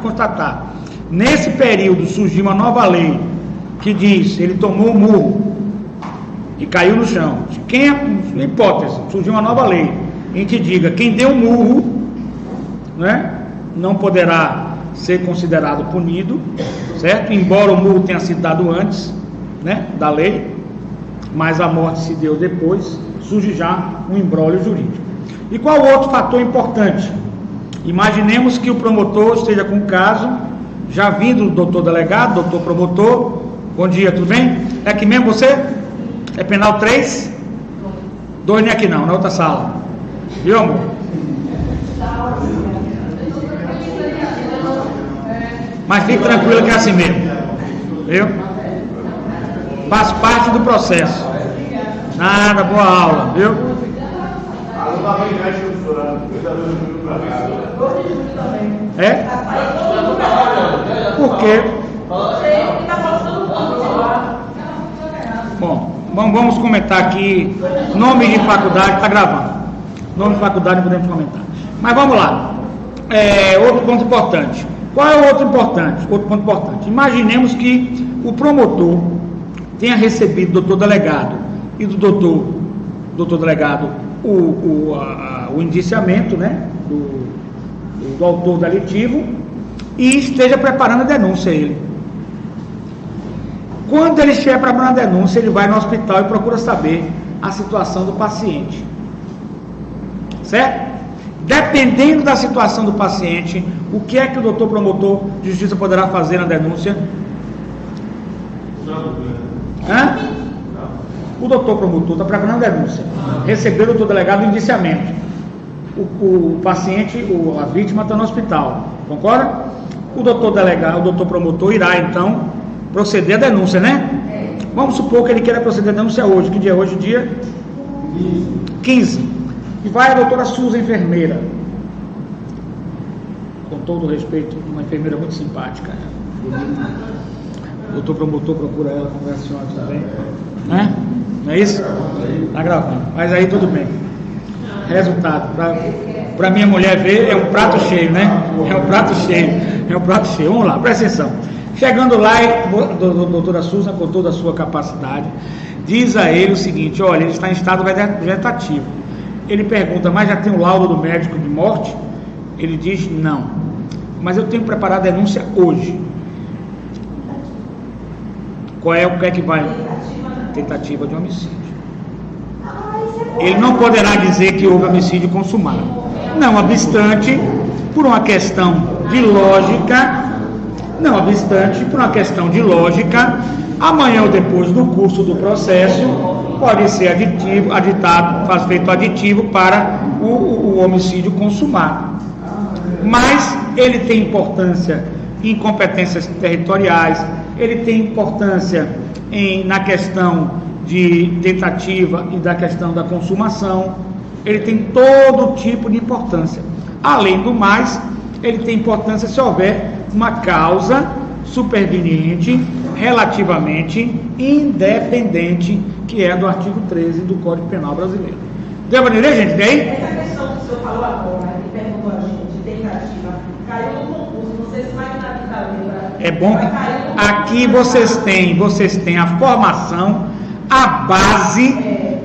constatar. Nesse período surgiu uma nova lei que diz, ele tomou um murro e caiu no chão. Quem é, hipótese, surgiu uma nova lei em que diga, quem deu um murro, né, não poderá ser considerado punido, certo? Embora o murro tenha sido dado antes, né, da lei, mas a morte se deu depois, surge já um imbróglio jurídico. E qual outro fator importante? Imaginemos que o promotor esteja com o caso, já vindo o doutor delegado, doutor promotor, bom dia, tudo bem? É aqui mesmo você? É penal 3? 2 nem aqui não, na outra sala. Viu, amor? Mas fique tranquilo que é assim mesmo. Viu? Faz parte do processo. Nada, boa aula, viu? É? Por quê? Bom, vamos comentar aqui. Nome de faculdade, está gravando. Nome de faculdade podemos comentar. Mas vamos lá. Outro ponto importante. Qual é o outro ponto importante? Imaginemos que o promotor tenha recebido do doutor delegado e do doutor delegado o indiciamento, né, do autor delitivo e esteja preparando a denúncia a ele. Quando ele estiver preparando a denúncia, ele vai no hospital e procura saber a situação do paciente, certo? Dependendo da situação do paciente, o que é que o doutor promotor de justiça poderá fazer na denúncia? O doutor promotor está preparando a denúncia, recebeu o doutor delegado o indiciamento, o paciente, a vítima está no hospital, concorda? O doutor delegado, o doutor promotor irá então proceder à denúncia, né? Vamos supor que ele queira proceder à denúncia hoje. Que dia é hoje? Dia 15. E vai a doutora Suza, enfermeira, com todo o respeito, uma enfermeira muito simpática, bonita. O doutor promotor procura ela, conversa com a senhora também, né? Não é isso? Está gravando, mas aí tudo bem. Resultado, para minha mulher ver, é um prato cheio, né? É um prato cheio. Vamos lá, presta atenção. Chegando lá, a doutora Susan, com toda a sua capacidade, diz a ele o seguinte: olha, ele está em estado vegetativo. Ele pergunta, mas já tem o laudo do médico de morte? Ele diz, não, mas eu tenho que preparar a denúncia hoje. O que é que vai? Tentativa de homicídio. Ele não poderá dizer que houve homicídio consumado. Não obstante, por uma questão de lógica, amanhã ou depois do curso do processo, pode ser feito aditivo para o homicídio consumado. Mas ele tem importância em competências territoriais, ele tem importância na questão de tentativa e da questão da consumação, ele tem todo tipo de importância. Além do mais, ele tem importância se houver uma causa superveniente relativamente independente, que é do artigo 13 do Código Penal brasileiro. Deu para entender, gente? Daí? Essa questão que o senhor falou agora, que perguntou a gente, tentativa, caiu no concurso, vocês vai na ditadura. É bom que aqui vocês têm a formação, a base,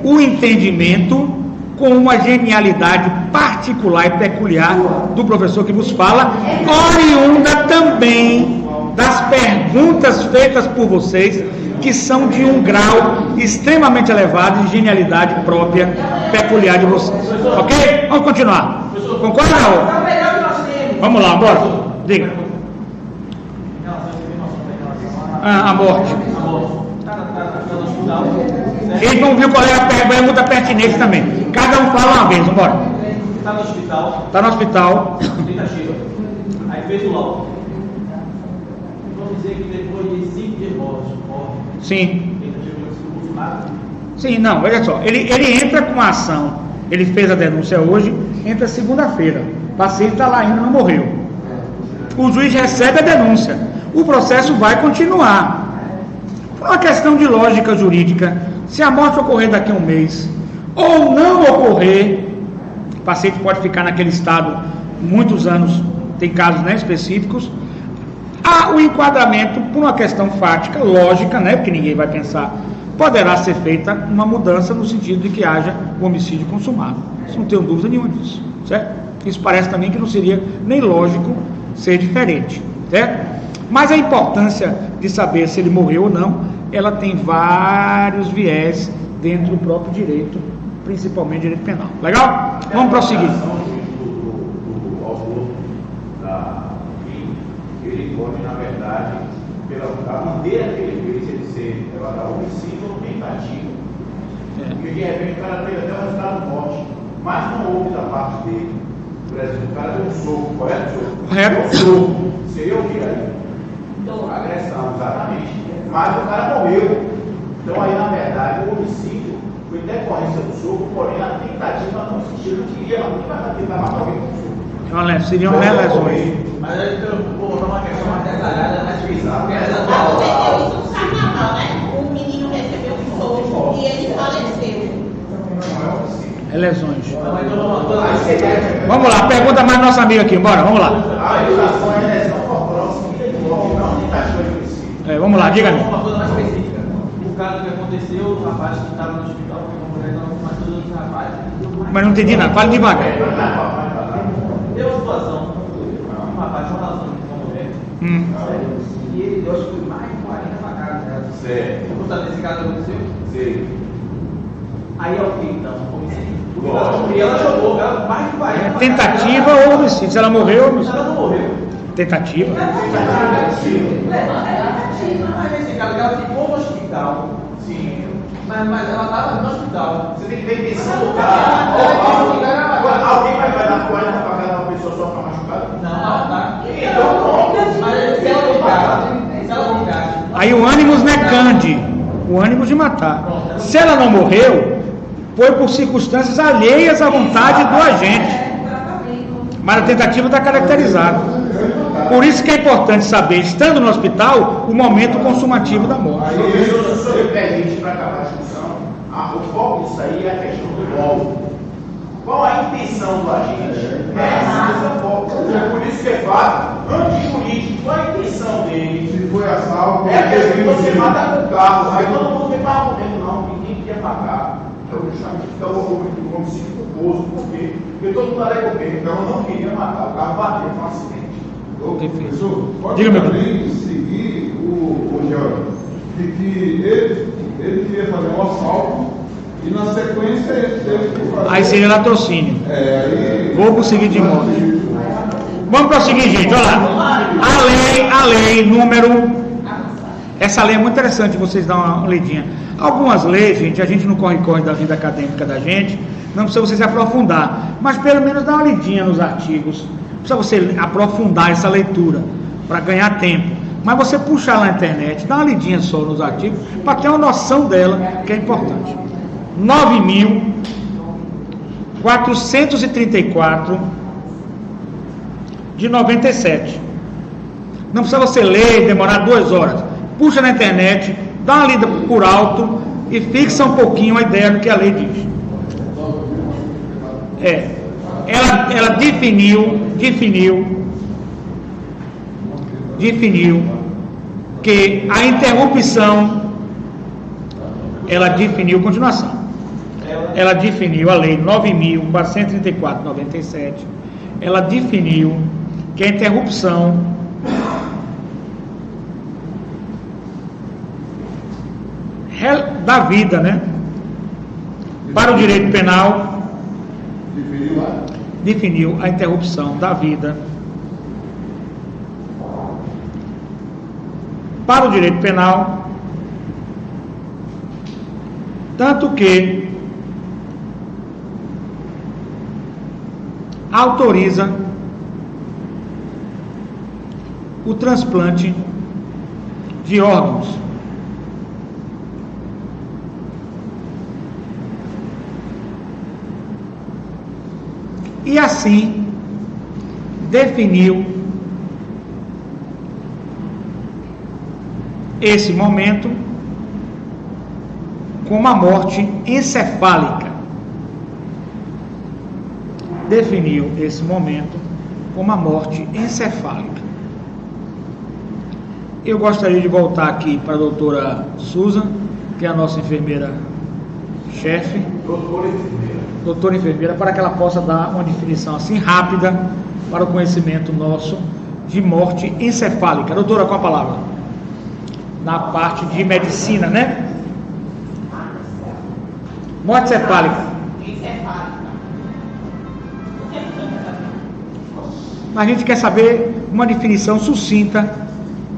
o entendimento, com uma genialidade particular e peculiar do professor que vos fala, oriunda também das perguntas feitas por vocês, que são de um grau extremamente elevado de genialidade própria, peculiar de vocês. Ok? Vamos continuar. Concorda, não? Vamos lá, bora. Diga. A morte. Eles vão ver qual é a pergunta pertinente também. Cada um fala uma vez, vamos embora. Está no hospital. Está no hospital. Tentativa. Aí fez o laudo. Vamos dizer que depois de 5 dias morte. Sim. Tentativa de homicídio consumado. Sim, não, veja só. Ele entra com a ação. Ele fez a denúncia hoje, entra segunda-feira. O paciente está lá ainda, não morreu. O juiz recebe a denúncia. O processo vai continuar. Por uma questão de lógica jurídica, se a morte ocorrer daqui a um mês, ou não ocorrer, o paciente pode ficar naquele estado muitos anos, tem casos, né, específicos, há o enquadramento por uma questão fática, lógica, né, porque ninguém vai pensar, poderá ser feita uma mudança no sentido de que haja o homicídio consumado. Isso não tenho dúvida nenhuma disso, certo? Isso parece também que não seria nem lógico ser diferente, certo? Mas a importância de saber se ele morreu ou não, ela tem vários viés dentro do próprio direito, principalmente direito penal. Legal? Vamos prosseguir. Do autor da ele pode, na verdade, pela bandeira que ele fez, ele ser homicídio ou tentativa. Porque de repente o cara teve até o resultado de morte, mas não houve da parte dele. Por exemplo, o cara deu um soco, correto, senhor? Correto. Deu um soco. Seria o que aí? Agressão, exatamente. Mas o cara morreu. Então aí, na verdade, o homicídio foi decorrência do soco, porém a tentativa não existiu. Não queria, não vai tentar matar alguém com soco. Seriam lesões. Mas aí eu vou botar uma questão mais detalhada, mais bizarra. Aconteceu isso no carnaval, né? Um menino recebeu um soco e ele faleceu. É lesões. Vamos lá, pergunta mais nossa amiga aqui, bora, vamos lá. A acusação é lesão corporal seguida de morte, não tentativa de homicídio. Vamos lá, diga-me. Uma coisa mais específica. O caso que aconteceu, o rapaz que estava no hospital, porque a mulher estava com mais todos os rapazes. Mas não entendi nada, fale devagar. Deu uma situação, um rapaz tinha uma relação com uma mulher, e ele, eu acho que foi mais de 40 facadas nela. Certo. Você sabe desse caso que aconteceu? Sim. Aí é o que então? Homicídio. E ela jogou, ela mais de 40 facadas. Tentativa ou homicídio? Se ela morreu, homicídio. Ela não morreu. Tentativa. Mas nesse caso, ela ficou no hospital. Sim. Mas ela estava no hospital. Você tem que ter intenção do cara. Alguém vai dar 40 facadas a uma pessoa só para machucada? Não, tá. Então, pronto. Mas se ela ficasse. Aí o ânimos necande, o ânimo de matar. Se ela não morreu, foi por circunstâncias alheias à vontade do agente. Mas a tentativa está caracterizada. Por isso que é importante saber, estando no hospital, o momento consumativo da morte. Se eu permite para acabar a discussão, o foco disso aí é a questão do rol. Qual a intenção do agente? Esse é o foco. Por isso que é fato, antipolítico, qual a intenção dele? Se foi assalto, É a questão que você mata com o carro, aí todo mundo vem para argumento, não, ninguém queria pagar. Então, justamente, o homicídio culposo, por quê? Porque todo mundo era governo, então eu não queria matar, o carro bateu, foi um acidente. Professor, pode Diga, meu também seguir o George, de que ele queria fazer um assalto e na sequência ele teve que fazer. Aí seria latrocínio. Aí. Vou prosseguir de morte. Vamos prosseguir, gente, olha lá. A lei número... Essa lei é muito interessante, vocês dão uma lidinha. Algumas leis, gente, a gente não corre da vida acadêmica da gente, não precisa você se aprofundar, mas pelo menos dá uma lidinha nos artigos. Não precisa você aprofundar essa leitura para ganhar tempo. Mas você puxar lá na internet, dá uma lidinha só nos artigos, para ter uma noção dela, que é importante. 9.434 de 97. Não precisa você ler e demorar 2 horas. Puxa na internet, dá uma lida por alto e fixa um pouquinho a ideia do que a lei diz. Ela definiu que a interrupção, ela definiu, continuação, ela definiu a lei 9.434/97, ela definiu que a interrupção da vida, né, para o direito penal, definiu a interrupção da vida para o direito penal, tanto que autoriza o transplante de órgãos. E assim definiu esse momento como a morte encefálica. definiu esse momento como a morte encefálica. Eu gostaria de voltar aqui para a doutora Susan, que é a nossa enfermeira-chefe. Doutora enfermeira, para que ela possa dar uma definição assim rápida para o conhecimento nosso de morte encefálica. Doutora, com a palavra. Na parte de medicina, né? Morte encefálica. A gente quer saber uma definição sucinta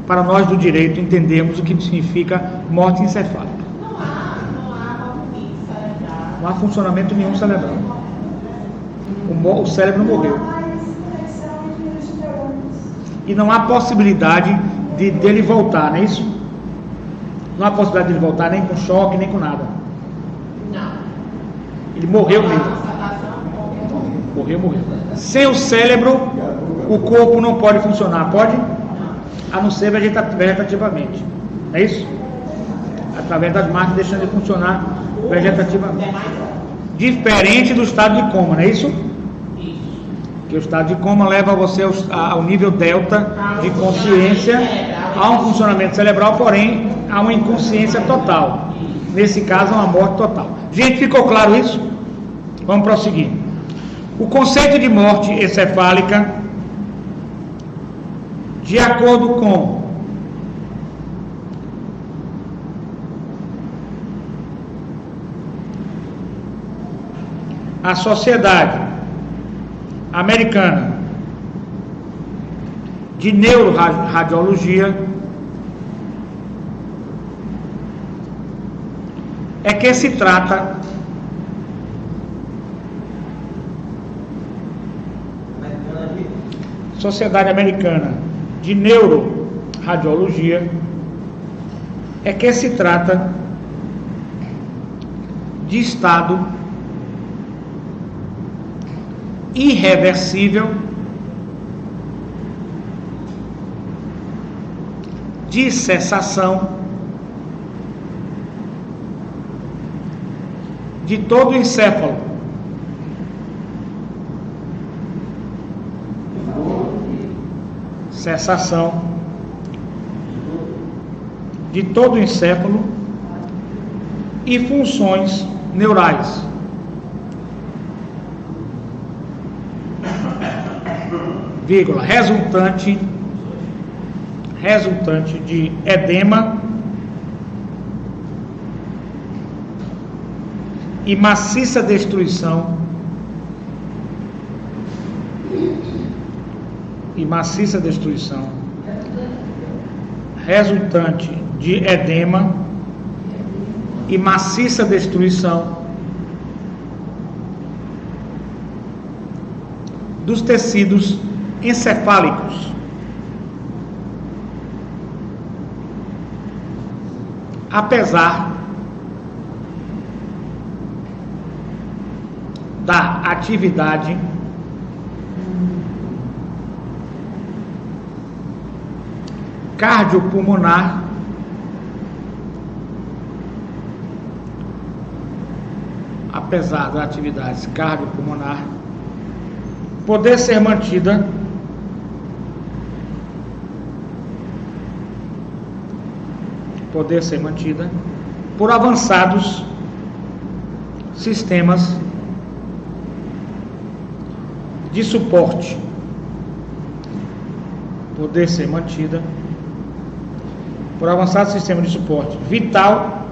para nós do direito entendermos o que significa morte encefálica. Não há funcionamento nenhum cerebral. O cérebro morreu. E não há possibilidade dele voltar, não é isso? Não há possibilidade dele voltar nem com choque, nem com nada. Não. Ele morreu mesmo. Morreu. Sem o cérebro, o corpo não pode funcionar, pode? A não ser vegetativamente. É isso? Através das máquinas deixando de funcionar vegetativamente. Diferente do estado de coma, não é isso? Que o estado de coma leva você ao nível delta de consciência, a um funcionamento cerebral, porém a uma inconsciência total. Nesse caso, a uma morte total. Gente, ficou claro isso? Vamos prosseguir. O conceito de morte encefálica, de acordo com a Sociedade Americana de Neuroradiologia, é que se trata Sociedade Americana de Neuroradiologia, é que se trata de estado irreversível de cessação de todo o encéfalo, cessação de todo o encéfalo e funções neurais, vírgula, resultante de edema e maciça destruição resultante de edema e maciça destruição dos tecidos encefálicos, apesar da atividade cardiopulmonar poder ser mantida por avançados sistemas de suporte, vital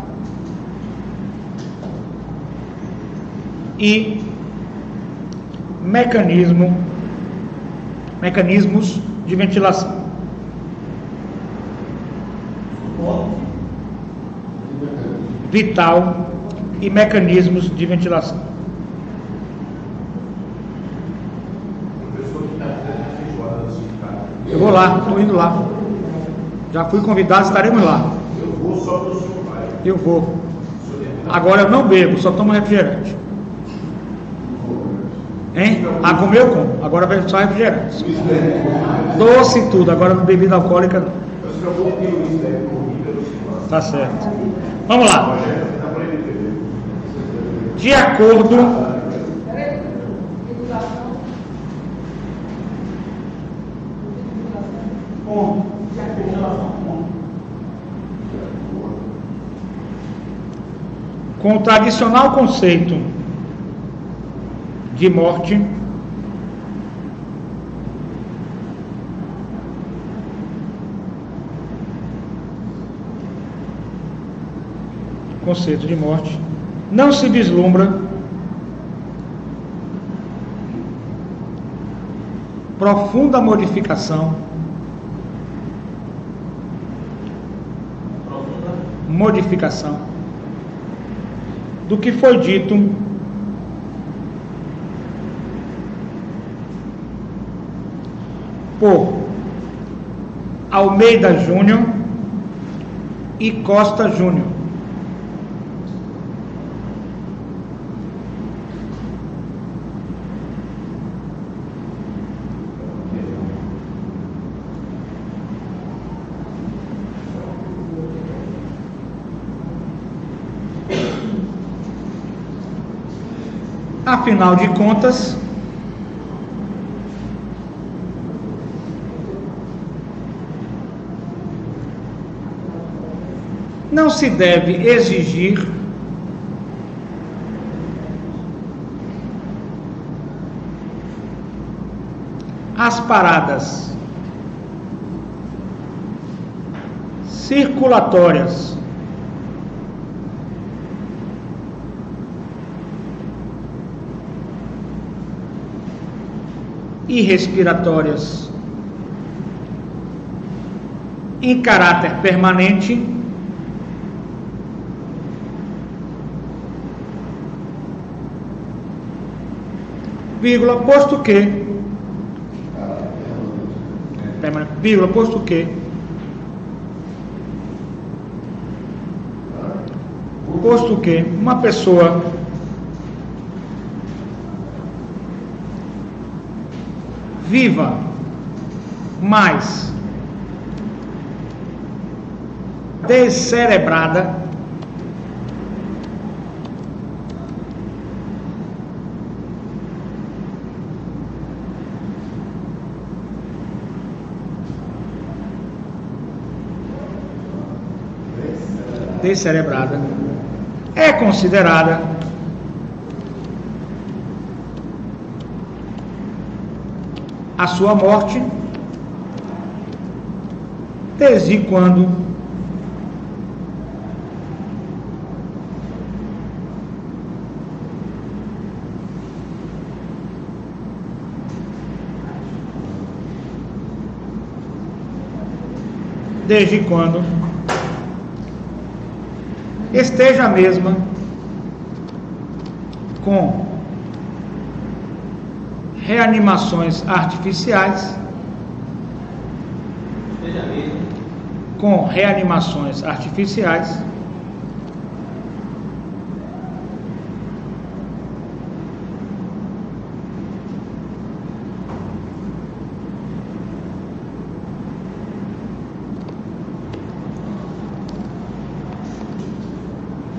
e mecanismos de ventilação. Vital e mecanismos de ventilação. Eu vou lá, estou indo lá. Já fui convidado, estaremos lá. Eu vou só para o senhor vai. Eu vou. Agora eu não bebo, só tomo refrigerante. Hein? Ah, comer eu como. Agora vai só refrigerante. Doce e tudo, agora não bebida alcoólica não. Tá certo. Vamos lá. De acordo Ponto. Já fez relação, ponto. Com o tradicional conceito de morte, não se vislumbra profunda modificação do que foi dito por Almeida Júnior e Costa Júnior. Afinal de contas, não se deve exigir as paradas circulatórias e respiratórias em caráter permanente, vírgula, posto que uma pessoa viva mais descerebrada é considerada a sua morte, desde quando esteja a mesma com reanimações artificiais,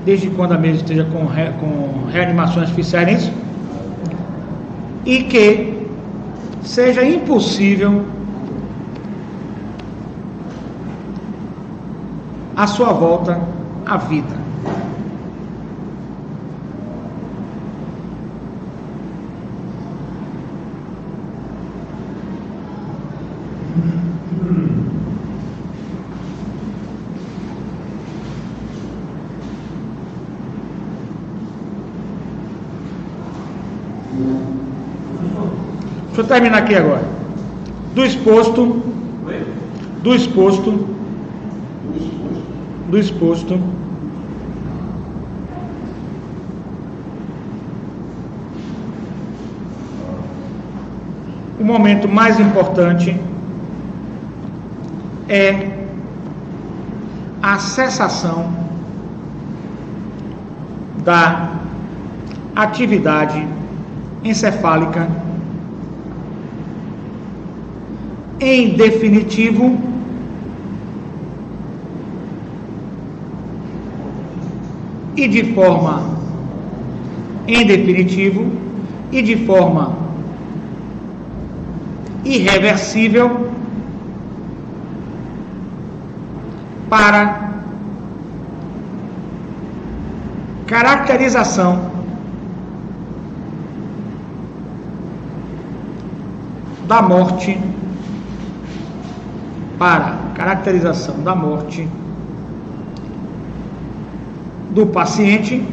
desde quando a mesa esteja com reanimações artificiais, é isso? E que seja impossível a sua volta à vida. Deixa eu terminar aqui agora. Do exposto, o momento mais importante é a cessação da atividade encefálica, em definitivo, e de forma irreversível, para caracterização da morte, do paciente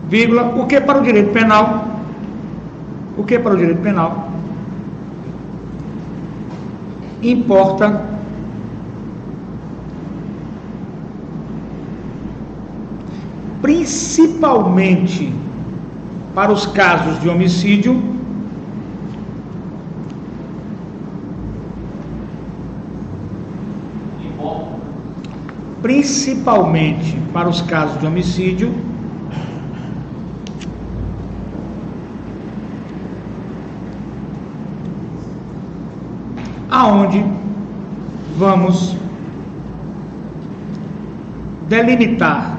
vírgula, o que para o direito penal importa principalmente para os casos de homicídio aonde vamos delimitar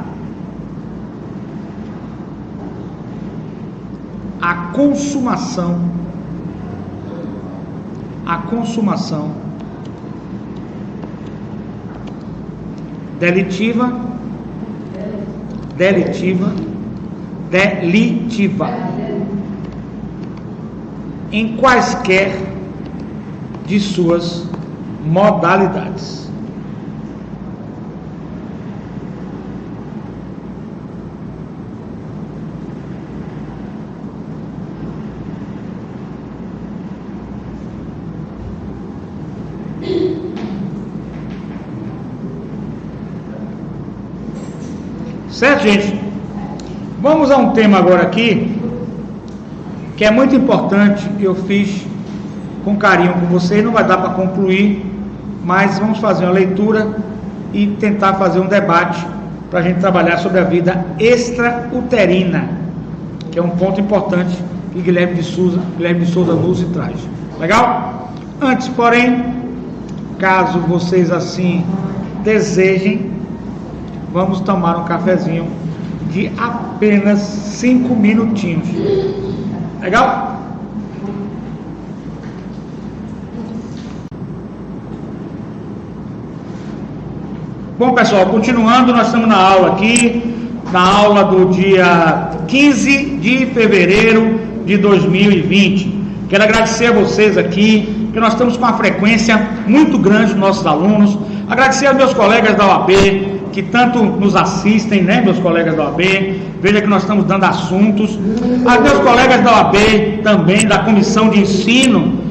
a consumação delitiva em quaisquer de suas modalidades. Certo, gente? Vamos a um tema agora aqui que é muito importante. Eu fiz com carinho com vocês, não vai dar para concluir, mas vamos fazer uma leitura e tentar fazer um debate para a gente trabalhar sobre a vida extrauterina, que é um ponto importante que Guilherme de Souza nos traz. Legal? Antes, porém, caso vocês assim desejem, vamos tomar um cafezinho de apenas 5 minutinhos. Legal? Bom, pessoal, continuando, nós estamos na aula aqui, na aula do dia 15 de fevereiro de 2020. Quero agradecer a vocês aqui, que nós estamos com uma frequência muito grande dos nossos alunos. Agradecer aos meus colegas da OAB, que tanto nos assistem, né, meus colegas da OAB. Veja que nós estamos dando assuntos. Aos meus colegas da OAB também, da Comissão de Ensino,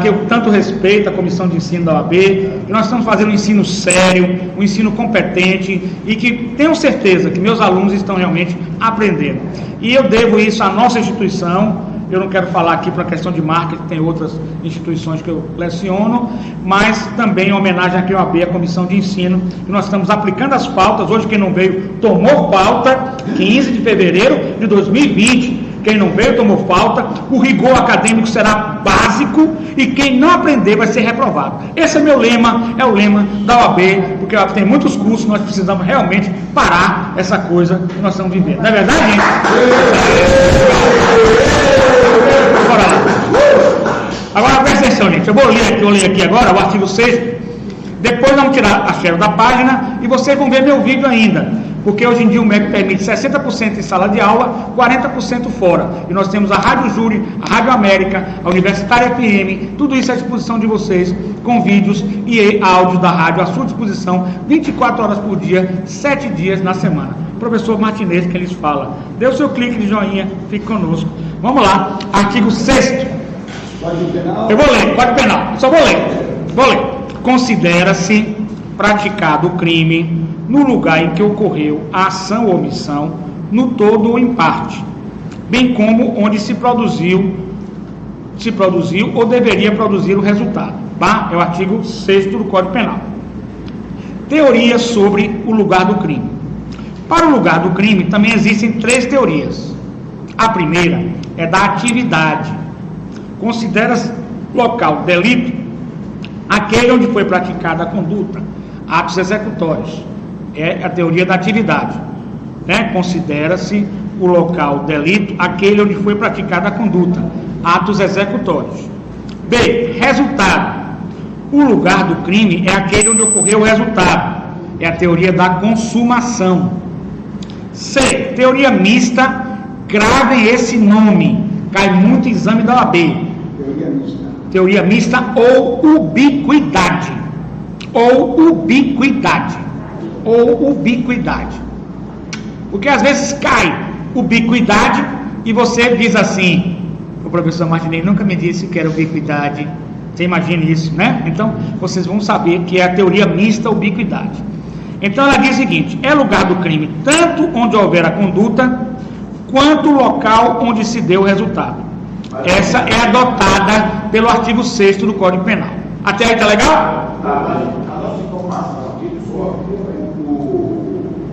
que eu tanto respeito, a Comissão de Ensino da OAB, que nós estamos fazendo um ensino sério, um ensino competente, e que tenho certeza que meus alunos estão realmente aprendendo. E eu devo isso à nossa instituição. Eu não quero falar aqui para a questão de marketing, tem outras instituições que eu leciono, mas também em homenagem aqui à OAB, a Comissão de Ensino, que nós estamos aplicando as pautas. Hoje quem não veio tomou pauta, 15 de fevereiro de 2020, quem não veio tomou pauta. O rigor acadêmico será básico e quem não aprender vai ser reprovado. Esse é meu lema, é o lema da OAB, porque a OAB tem muitos cursos, nós precisamos realmente parar essa coisa que nós estamos vivendo. Não é verdade, gente? Bora lá. Agora presta atenção, gente. Eu vou ler aqui agora o artigo 6º. Depois vamos tirar a xerox da página e vocês vão ver meu vídeo ainda. Porque hoje em dia o MEC permite 60% em sala de aula, 40% fora. E nós temos a Rádio Júri, a Rádio América, a Universitária FM, tudo isso à disposição de vocês, com vídeos e áudio da rádio à sua disposição, 24 horas por dia, 7 dias na semana. Professor Martinez, que eles falam. Dê o seu clique de joinha, fique conosco. Vamos lá, artigo 6º. Eu vou ler, Código Penal, só vou ler. Considera-se praticado o crime no lugar em que ocorreu a ação ou omissão, no todo ou em parte, bem como onde se produziu ou deveria produzir o resultado. Tá? É o artigo 6º do Código Penal. Teoria sobre o lugar do crime. Para o lugar do crime, também existem 3 teorias. A primeira é da atividade. Considera-se local delito aquele onde foi praticada a conduta, atos executórios. É a teoria da atividade, né? Considera-se o local delito aquele onde foi praticada a conduta, atos executórios. B. Resultado. O lugar do crime é aquele onde ocorreu o resultado. É a teoria da consumação. C. Teoria mista. Gravem esse nome. Cai muito em exame da OAB. Teoria mista. Teoria mista ou ubiquidade. Ou ubiquidade. Ou ubiquidade. Porque às vezes cai ubiquidade e você diz assim: o professor Martinelli nunca me disse que era ubiquidade. Você imagina isso, né? Então vocês vão saber que é a teoria mista ubiquidade. Então ela diz o seguinte: é lugar do crime tanto onde houver a conduta quanto o local onde se deu o resultado. Essa é adotada pelo artigo 6º do Código Penal. Até aí tá legal? A nossa informação aqui o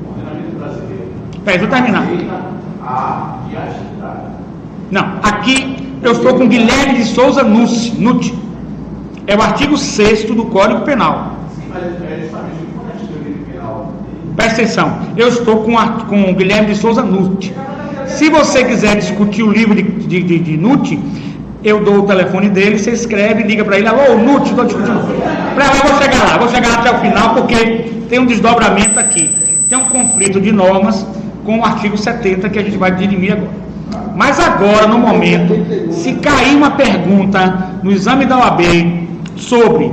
ordenamento brasileiro. Peraí, vou terminar. A de agilidade. Não, aqui eu estou com Guilherme de Souza Nutti. É o artigo 6º do Código Penal. Sim, mas é justamente o que foi a teoria penal. Presta atenção, eu estou com o Guilherme de Souza Nutti. Se você quiser discutir o livro de Nutti, eu dou o telefone dele, você escreve, liga para ele: alô, Nutti, estou discutindo. Eu vou chegar lá até o final, porque tem um desdobramento aqui. Tem um conflito de normas com o artigo 70 que a gente vai dirimir agora. Mas agora, no momento, se cair uma pergunta no exame da OAB sobre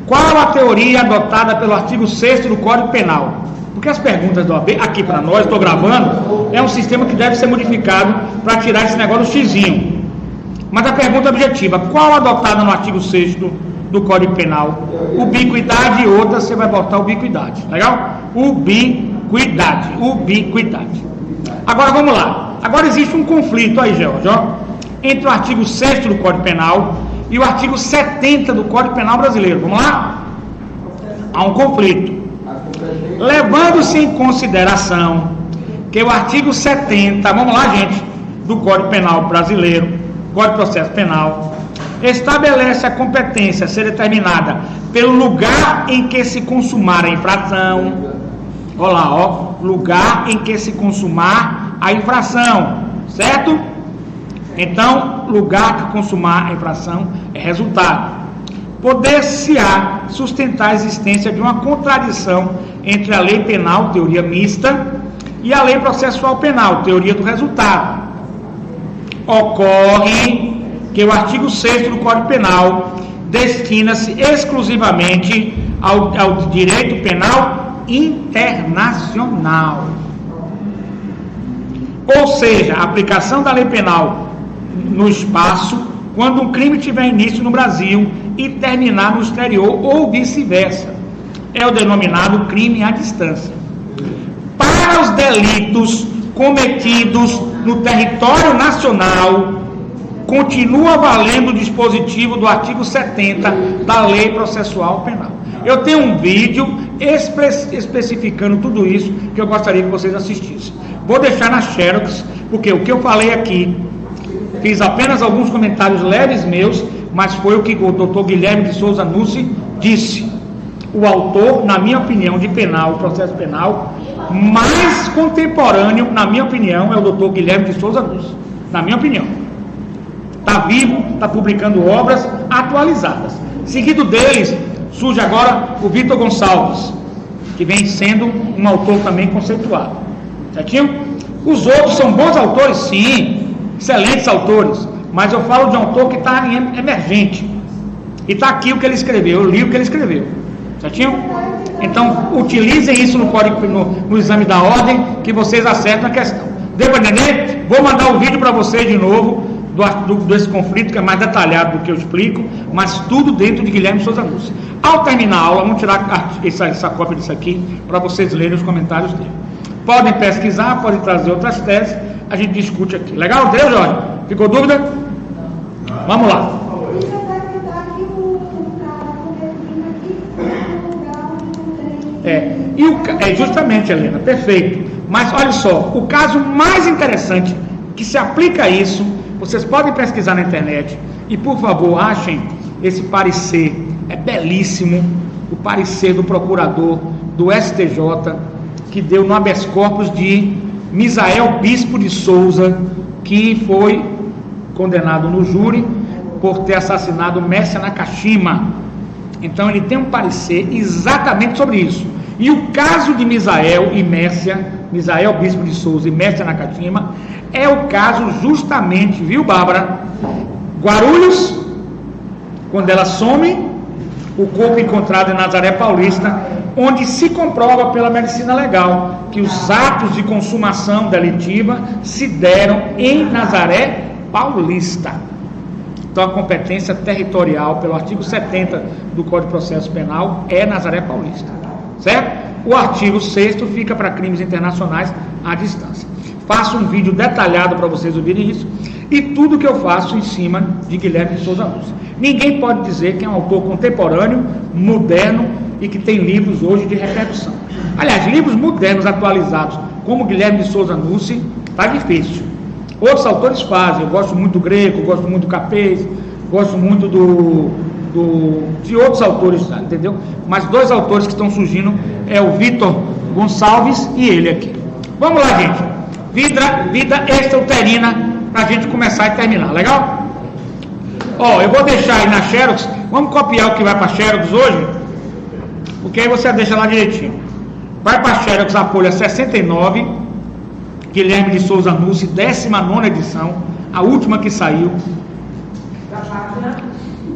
qual a teoria adotada pelo artigo 6º do Código Penal, porque as perguntas da OAB, aqui para nós, estou gravando, é um sistema que deve ser modificado para tirar esse negócio do xizinho. Mas a pergunta objetiva: qual adotada no artigo 6º do Código Penal? Ubiquidade, e outra você vai botar ubiquidade, legal? Ubiquidade. Agora vamos lá. Agora existe um conflito aí, George, entre o artigo 6º do Código Penal e o artigo 70 do Código Penal brasileiro. Vamos lá? Há um conflito. Levando-se em consideração que o artigo 70, vamos lá, gente, do Código Penal brasileiro, Código de Processo Penal, estabelece a competência a ser determinada pelo lugar em que se consumar a infração. Olha lá, lugar em que se consumar a infração, certo? Então, lugar que consumar a infração é resultado. Poder-se-á sustentar a existência de uma contradição entre a lei penal, teoria mista, e a lei processual penal, teoria do resultado. Ocorre que o artigo 6º do Código Penal destina-se exclusivamente ao direito penal internacional. Ou seja, a aplicação da lei penal no espaço quando um crime tiver início no Brasil e terminar no exterior, ou vice-versa. É o denominado crime à distância. Para os delitos cometidos no território nacional, continua valendo o dispositivo do artigo 70 da Lei Processual Penal. Eu tenho um vídeo especificando tudo isso que eu gostaria que vocês assistissem. Vou deixar na Xerox, porque o que eu falei aqui, fiz apenas alguns comentários leves meus, mas foi o que o doutor Guilherme de Souza Nutti disse. O autor, na minha opinião, de penal, processo penal, mais contemporâneo, na minha opinião, é o doutor Guilherme de Souza Nutti. Na minha opinião. Está vivo, está publicando obras atualizadas. Seguido deles, surge agora o Vitor Gonçalves, que vem sendo um autor também conceituado. Certinho? Os outros são bons autores, sim, excelentes autores, mas eu falo de um autor que está emergente. E está aqui o que ele escreveu, eu li o que ele escreveu. Certinho? Então, utilizem isso no código, no exame da ordem, que vocês acertam a questão. Deu para entender? Vou mandar o vídeo para vocês de novo, desse conflito, que é mais detalhado do que eu explico, mas tudo dentro de Guilherme Souza Nutti. Ao terminar a aula, vamos tirar essa cópia disso aqui, para vocês lerem os comentários dele. Podem pesquisar, podem trazer outras teses, a gente discute aqui. Legal? Entendeu, Jorge? Ficou dúvida? Vamos lá. Isso é para evitar que o cara cometendo aqui no lugar onde não tem. Justamente, Helena, perfeito. Mas olha só, o caso mais interessante que se aplica a isso, vocês podem pesquisar na internet e por favor achem esse parecer, é belíssimo, o parecer do procurador do STJ que deu no habeas corpus de Misael Bispo de Souza, que foi condenado no júri por ter assassinado Mércia Nakashima. Então ele tem um parecer exatamente sobre isso. E o caso de Misael e Mércia, Misael Bispo de Souza e Mércia Nakashima, é o caso justamente, viu, Bárbara? Guarulhos, quando ela some, o corpo encontrado em Nazaré Paulista, onde se comprova pela medicina legal que os atos de consumação delitiva se deram em Nazaré Paulista. Então a competência territorial pelo artigo 70 do Código de Processo Penal é Nazaré Paulista, certo? O artigo 6º fica para crimes internacionais à distância. Faço um vídeo detalhado para vocês ouvirem isso, e tudo que eu faço em cima de Guilherme de Souza Nucci. Ninguém pode dizer que é um autor contemporâneo, moderno e que tem livros hoje de repercussão. Aliás, livros modernos atualizados como Guilherme de Souza Nucci, está difícil. Outros autores fazem, eu gosto muito do Greco, gosto muito do Capês, gosto muito de outros autores, entendeu? Mas dois autores que estão surgindo é o Vitor Gonçalves e ele aqui. Vamos lá, gente. Vida extrauterina, para a gente começar e terminar, legal? Ó, eu vou deixar aí na Xerox, vamos copiar o que vai para Xerox hoje, porque aí você deixa lá direitinho. Vai para Xerox a folha 69, Guilherme de Souza Nucci, 19ª edição, a última que saiu. Da página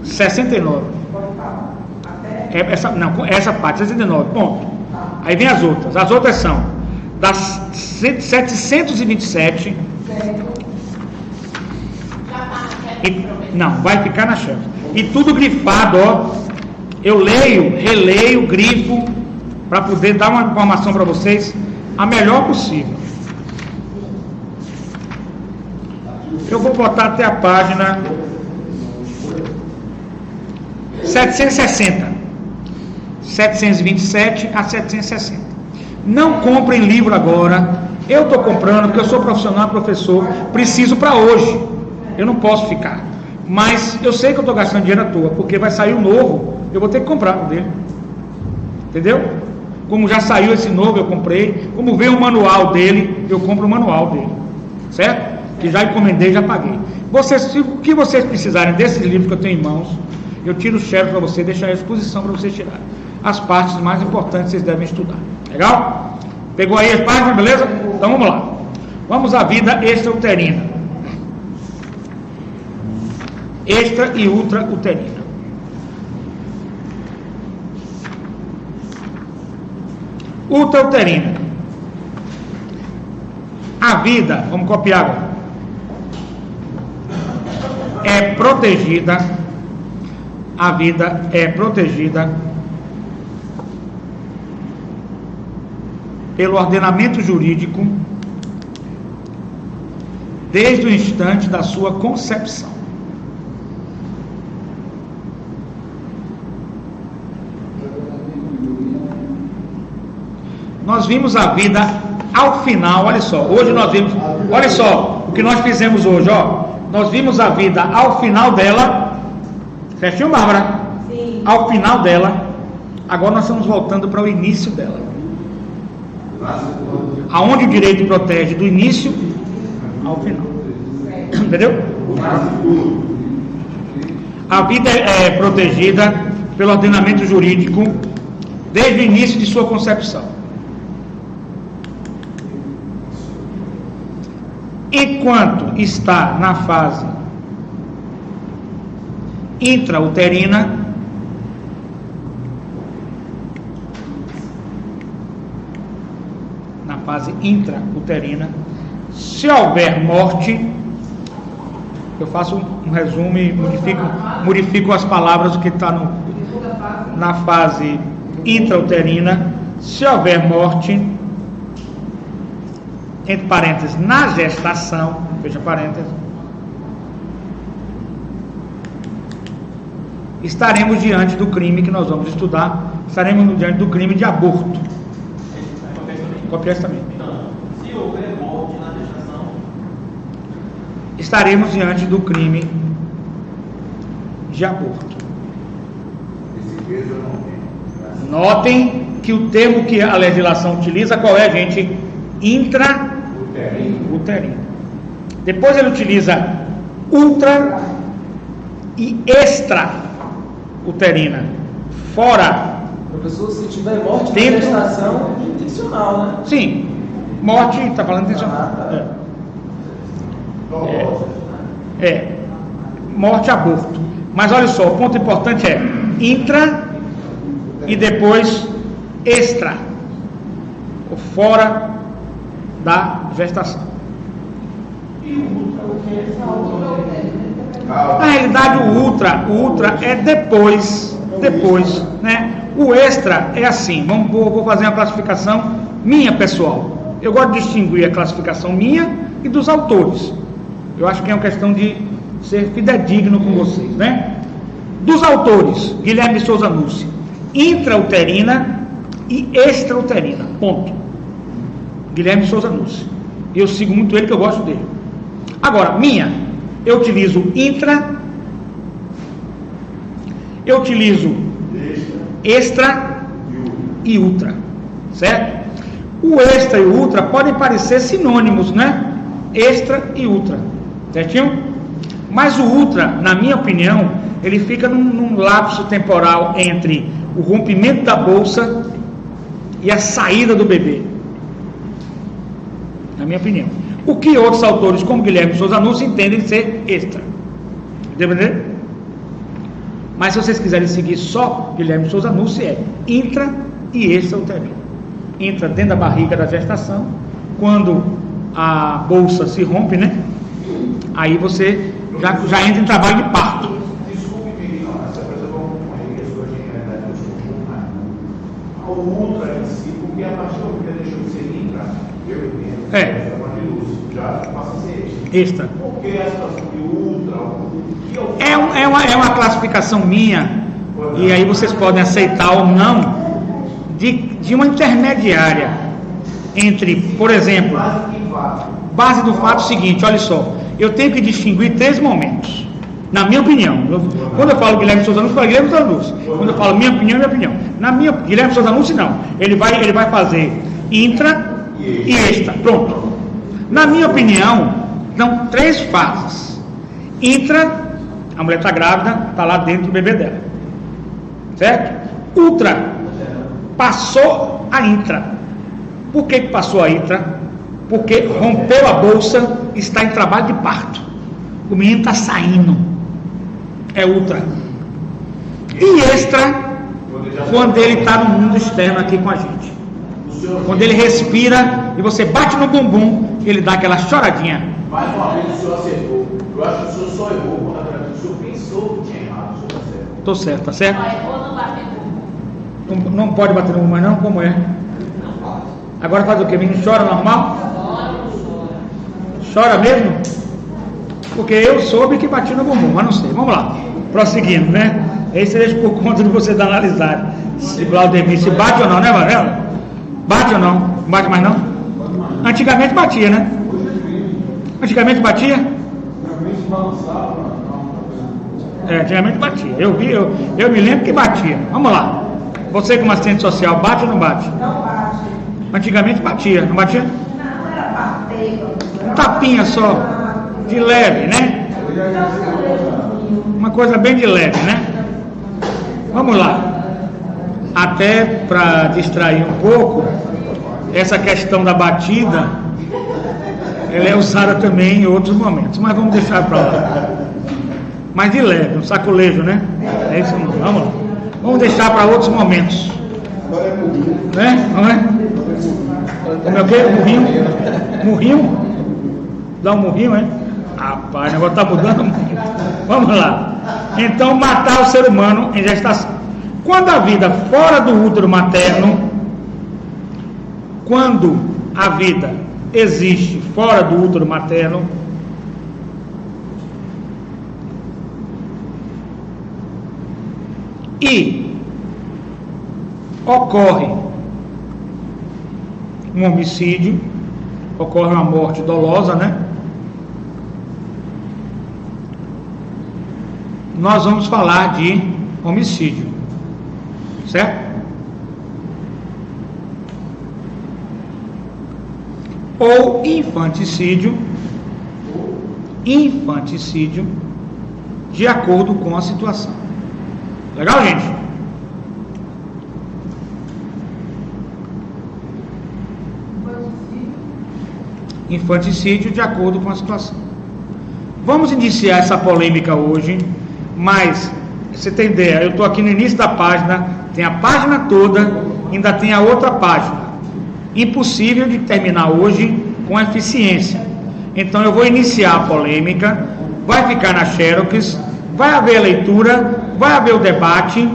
69. Essa parte, 69, ponto. Aí vem as outras. As outras são das 727. Não, vai ficar na chave. E tudo grifado, ó. Eu leio, releio, grifo, para poder dar uma informação para vocês a melhor possível. Eu vou botar até a página 760. 727 a 760. Não comprem livro agora. Eu estou comprando porque eu sou profissional, professor, preciso para hoje. Eu não posso ficar. Mas eu sei que eu estou gastando dinheiro à toa, porque vai sair o novo, eu vou ter que comprar um dele. Entendeu? Como já saiu esse novo, eu comprei. Como veio o manual dele, eu compro o manual dele. Certo? Que já encomendei, já paguei. O que vocês precisarem desses livros que eu tenho em mãos, eu tiro o xerox para você, deixar à exposição para vocês tirarem. As partes mais importantes vocês devem estudar. Legal? Pegou aí as páginas, beleza? Então vamos lá. Vamos à vida extrauterina. Extra e ultrauterina. Ultrauterina. A vida, vamos copiar agora, é protegida. A vida é protegida pelo ordenamento jurídico desde o instante da sua concepção. Nós vimos a vida ao final, olha só, hoje nós vimos, olha só, o que nós fizemos hoje, ó, nós vimos a vida ao final dela, certinho, Bárbara? Sim. Ao final dela, agora nós estamos voltando para o início dela. Aonde o direito protege do início ao final. Entendeu? A vida é protegida pelo ordenamento jurídico desde o início de sua concepção. Enquanto está na fase intrauterina, se houver morte, eu faço um resumo e modifico as palavras do que está na fase intrauterina. Se houver morte, entre parênteses, na gestação, fecha parênteses, estaremos diante do crime que nós vamos estudar, estaremos diante do crime de aborto. Copiar isso também. estaremos diante do crime de aborto. Esse peso eu não tenho. Notem que o termo que a legislação utiliza, qual é, gente? Intrauterino. Depois ele utiliza ultra e extrauterina. Fora. Professor, se tiver morte na Dentro- gestação, é intencional, né? Sim, morte, está falando intencional. Morte, aborto. Mas olha só, o ponto importante é intra e depois extra, ou fora da gestação. Na realidade, o ultra é depois, né? O extra é assim, vou fazer uma classificação minha, pessoal. Eu gosto de distinguir a classificação minha e dos autores. Eu acho que é uma questão de ser fidedigno com vocês, né? Dos autores, Guilherme Souza Nucci, intrauterina e extrauterina, ponto. Guilherme Souza Nucci. Eu sigo muito ele, que eu gosto dele. Agora, minha, eu utilizo intra, eu utilizo extra e ultra, certo? O extra e o ultra podem parecer sinônimos, né? Extra e ultra, certinho? Mas o ultra, na minha opinião, ele fica num lapso temporal entre o rompimento da bolsa e a saída do bebê, na minha opinião. O que outros autores, como Guilherme Souza Nucci, entendem ser extra. Entendeu? Mas se vocês quiserem seguir só Guilherme Souza Nucci, é intra e extrauterino. Intra dentro da barriga da gestação, quando a bolsa se rompe, né? Aí você já entra em trabalho de parto. Desculpe me não, essa coisa vamos com ele, isso hoje em realidade eu sou o ultra em si, porque a partir do momento que deixou de ser intra, eu entendo, É. Já passa a ser Extra. porque a situação de ultra, o que eu É uma classificação minha, e aí vocês podem aceitar ou não, de uma intermediária entre, por exemplo, base do fato seguinte, olha só, eu tenho que distinguir 3 momentos, na minha opinião. Quando eu falo Guilherme Souza Nucci, eu falo Guilherme Souza Nucci. Quando eu falo minha opinião. Guilherme Souza Nucci não, ele vai fazer intra e extra, pronto. Na minha opinião, são 3 fases. Intra, a mulher está grávida, está lá dentro do bebê dela, certo? Ultra, passou a intra. Por que passou a intra? Porque rompeu a bolsa, está em trabalho de parto, o menino está saindo, é ultra. E extra, quando ele está no mundo externo aqui com a gente, quando ele respira e você bate no bumbum, ele dá aquela choradinha. Mais uma vez o senhor acertou. Eu acho que o senhor só errou quando o senhor pensou que tinha errado. O senhor acertou. Tô certo, tá certo? Só errou não bater no bumbum. Não pode bater no bumbum, mas não, como é? Agora faz o quê? O menino chora normal? Chora mesmo? Porque eu soube que bati no bumbum, mas não sei. Vamos lá, prosseguindo, né? Esse deixa por conta de vocês analisarem se Claudemir se bate ou não, né, Varela? Bate ou não? Não bate mais não? Antigamente batia, né? Antigamente batia? Antigamente batia. Eu me lembro que batia. Vamos lá. Você como assistente social, bate ou não bate? Não bate. Antigamente batia, não batia? Não era bater. Um tapinha só, de leve, né? Uma coisa bem de leve, né? Vamos lá. Até para distrair um pouco, essa questão da batida, ela é usada também em outros momentos, mas vamos deixar para lá. Mas de leve, um sacolejo, né? É isso mesmo. Vamos lá. Vamos deixar para outros momentos. Né? Não é? Como é o quê? Murrinho? Murrinho? Dá um murrinho, é? Rapaz, o negócio está mudando muito. Vamos lá. Então, matar o ser humano em gestação. Quando a vida fora do útero materno, quando a vida existe fora do útero materno, e ocorre um homicídio, ocorre uma morte dolosa, né? nós vamos falar de homicídio, certo? Ou infanticídio, de acordo com a situação. Legal, gente? Infanticídio de acordo com a situação. Vamos iniciar essa polêmica hoje, mas você tem ideia, eu estou aqui no início da página, tem a página toda, ainda tem a outra página. Impossível de terminar hoje com eficiência. Então eu vou iniciar a polêmica, vai ficar na Xerox, vai haver a leitura, vai haver o debate,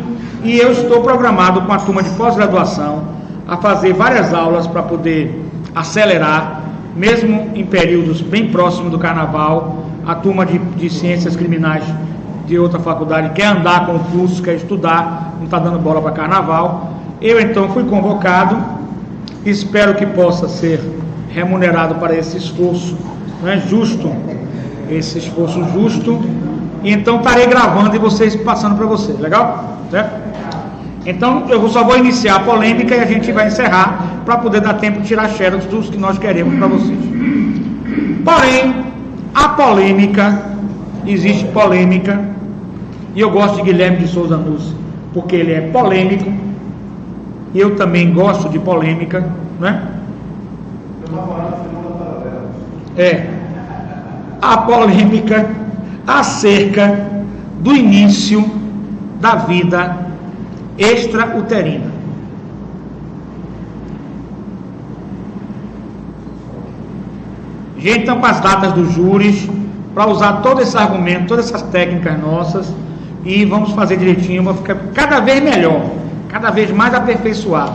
e eu estou programado com a turma de pós-graduação a fazer várias aulas para poder acelerar, mesmo em períodos bem próximos do carnaval. A turma de ciências criminais de outra faculdade quer andar com o curso, quer estudar, não está dando bola para carnaval. Eu então fui convocado, espero que possa ser remunerado para esse esforço, né, justo, esse esforço justo, e então estarei gravando e vocês passando para vocês, legal? Certo? Então eu só vou iniciar a polêmica e a gente vai encerrar para poder dar tempo de tirar xerox dos que nós queremos para vocês. Porém, a polêmica, existe polêmica, e eu gosto de Guilherme de Souza Nunes, porque ele é polêmico, e eu também gosto de polêmica, né? A polêmica acerca do início da vida extrauterina. Gente, então, para as datas dos júris, para usar todo esse argumento, todas essas técnicas nossas, e vamos fazer direitinho, vai ficar cada vez melhor, cada vez mais aperfeiçoado.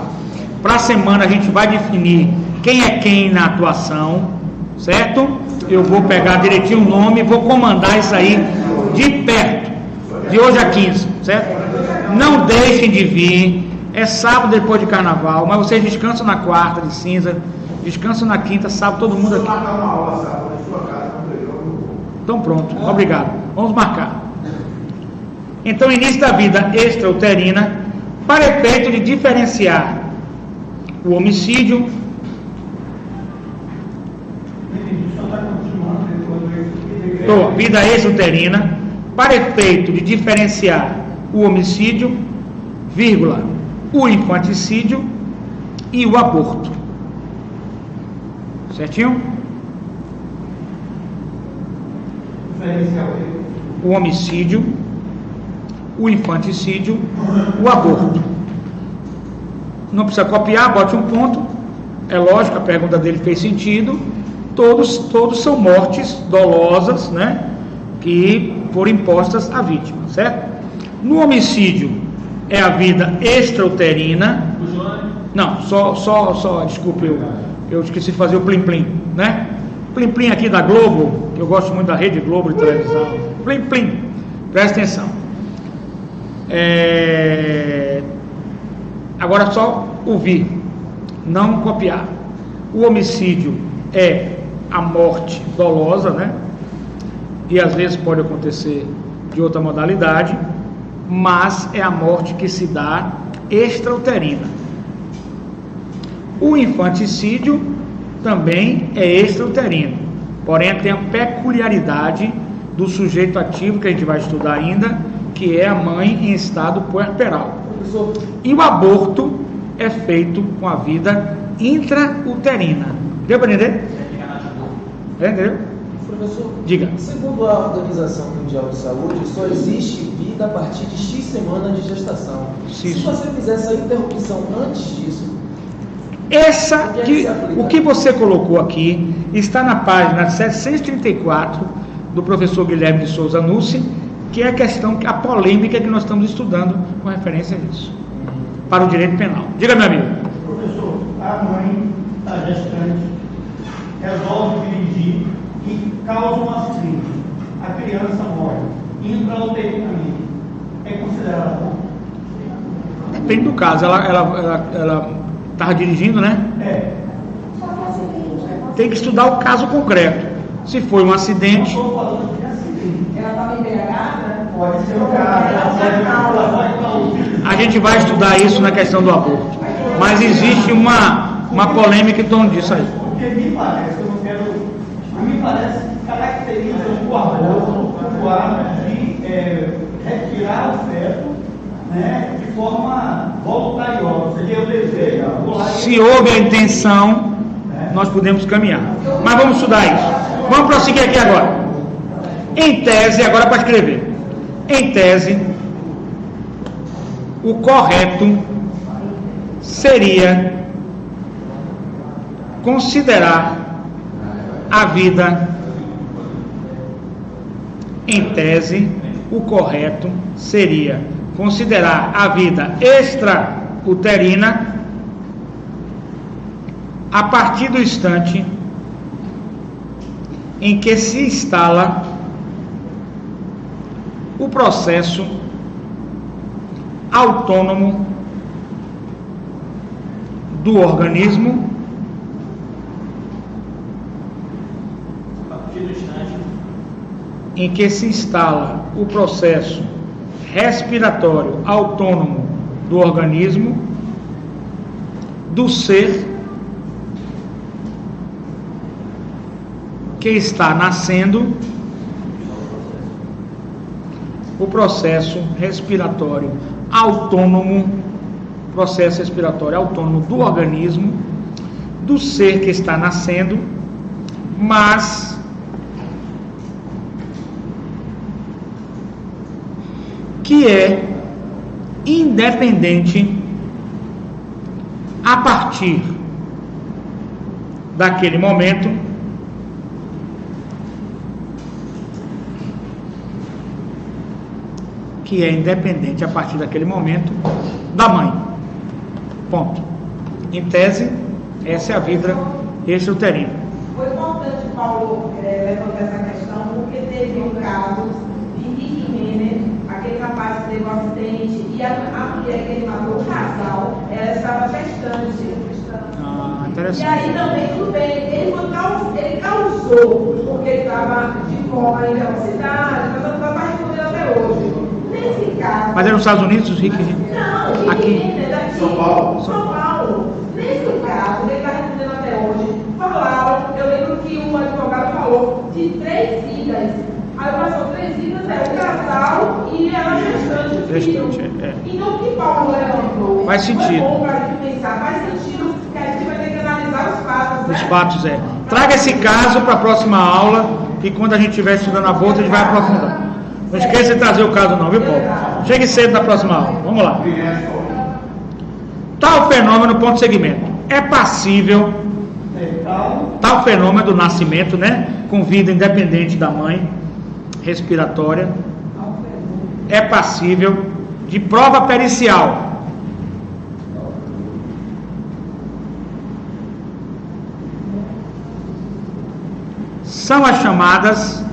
Para a semana a gente vai definir quem é quem na atuação, certo? Eu vou pegar direitinho o nome, vou comandar isso aí de perto, de hoje a 15, certo? Não deixem de vir, é sábado depois de carnaval, mas vocês descansam na quarta de cinza, descansam na quinta, sábado todo mundo aqui. Então pronto, obrigado, vamos marcar. Então, início da vida extrauterina, para efeito de diferenciar o homicídio. Vida extrauterina, para efeito de diferenciar o homicídio, vírgula, o infanticídio e o aborto. Certinho? O homicídio, o infanticídio, o aborto. Não precisa copiar, bote um ponto. É lógico, a pergunta dele fez sentido. Todos são mortes dolosas, né, que foram impostas à vítima, certo? No homicídio é a vida extrauterina. Não, só desculpe, eu esqueci de fazer o plim-plim, né? Plim-plim aqui da Globo, que eu gosto muito da Rede Globo de televisão. Plim-plim, presta atenção. Agora só ouvir, não copiar. O homicídio é a morte dolosa, né? E às vezes pode acontecer de outra modalidade, mas é a morte que se dá extrauterina. O infanticídio também é extrauterino, porém tem a peculiaridade do sujeito ativo, que a gente vai estudar ainda, que é a mãe em estado puerperal. E o aborto é feito com a vida intrauterina. Deu para entender? Entendeu? Professor, diga. Segundo a Organização Mundial de Saúde, só existe vida a partir de X semanas de gestação. Sim. Se você fizer essa interrupção antes disso, o que você colocou aqui está na página 734 do professor Guilherme de Souza Nunes, que é a questão, a polêmica que nós estamos estudando com referência a isso, para o direito penal. Diga, meu amigo. Professor, a mãe está gestante, resolve dirigir e causa um acidente. A criança morre intrauterinamente. É considerado? Depende do caso. Ela estava dirigindo, né? É. Tem que estudar o caso concreto. Se foi um acidente. Ela estava embriagada? Pode ser um caso, A gente vai estudar isso na questão do aborto. Mas existe uma polêmica em torno disso aí. Porque me parece, eu não quero. Me parece que caracteriza o aborto o ato de retirar o feto, né, de forma voluntariosa. Seria o desejo. Se houve a intenção, nós podemos caminhar. Mas vamos estudar isso. Vamos prosseguir aqui agora. Em tese, agora para escrever. Em tese, o correto seria considerar a vida. Em tese, o correto seria considerar a vida extrauterina a partir do instante em que se instala o processo autônomo do organismo em que se instala o processo respiratório autônomo do organismo do ser que está nascendo, o processo respiratório autônomo, do organismo do ser que está nascendo, mas que é independente a partir daquele momento da mãe. Ponto. Em tese, essa é a vida extrauterina. Foi importante Paulo levantar essa questão, porque teve um caso de Rick Renner, aquele rapaz que teve um acidente, e a mulher que ele matou, o casal, ela estava gestante. Interessante. E aí também, tudo bem, ele causou, porque ele estava de forma em velocidade, mas não está respondendo até hoje. Nesse caso. Mas é nos Estados Unidos, Rick? Não, aqui. Daqui, São Paulo. São Paulo. Nesse caso, ele está respondendo até hoje. Falaram, eu lembro que um advogado falou de 3 vidas. Aí passou 3 vidas, o casal e ela gestante. Então o que Paulo levantou? Faz sentido. Foi bom para a gente pensar, faz sentido que a gente vai ter que analisar os fatos. Os fatos, Traga esse caso para a próxima aula, e quando a gente estiver estudando aborto, a gente vai aprofundar. Não esqueça de trazer o caso não, viu, Paulo? Chegue cedo na próxima aula. Vamos lá. Tal fenômeno, ponto de segmento, é passível, tal fenômeno do nascimento, né, com vida independente da mãe, respiratória, é passível de prova pericial. São as chamadas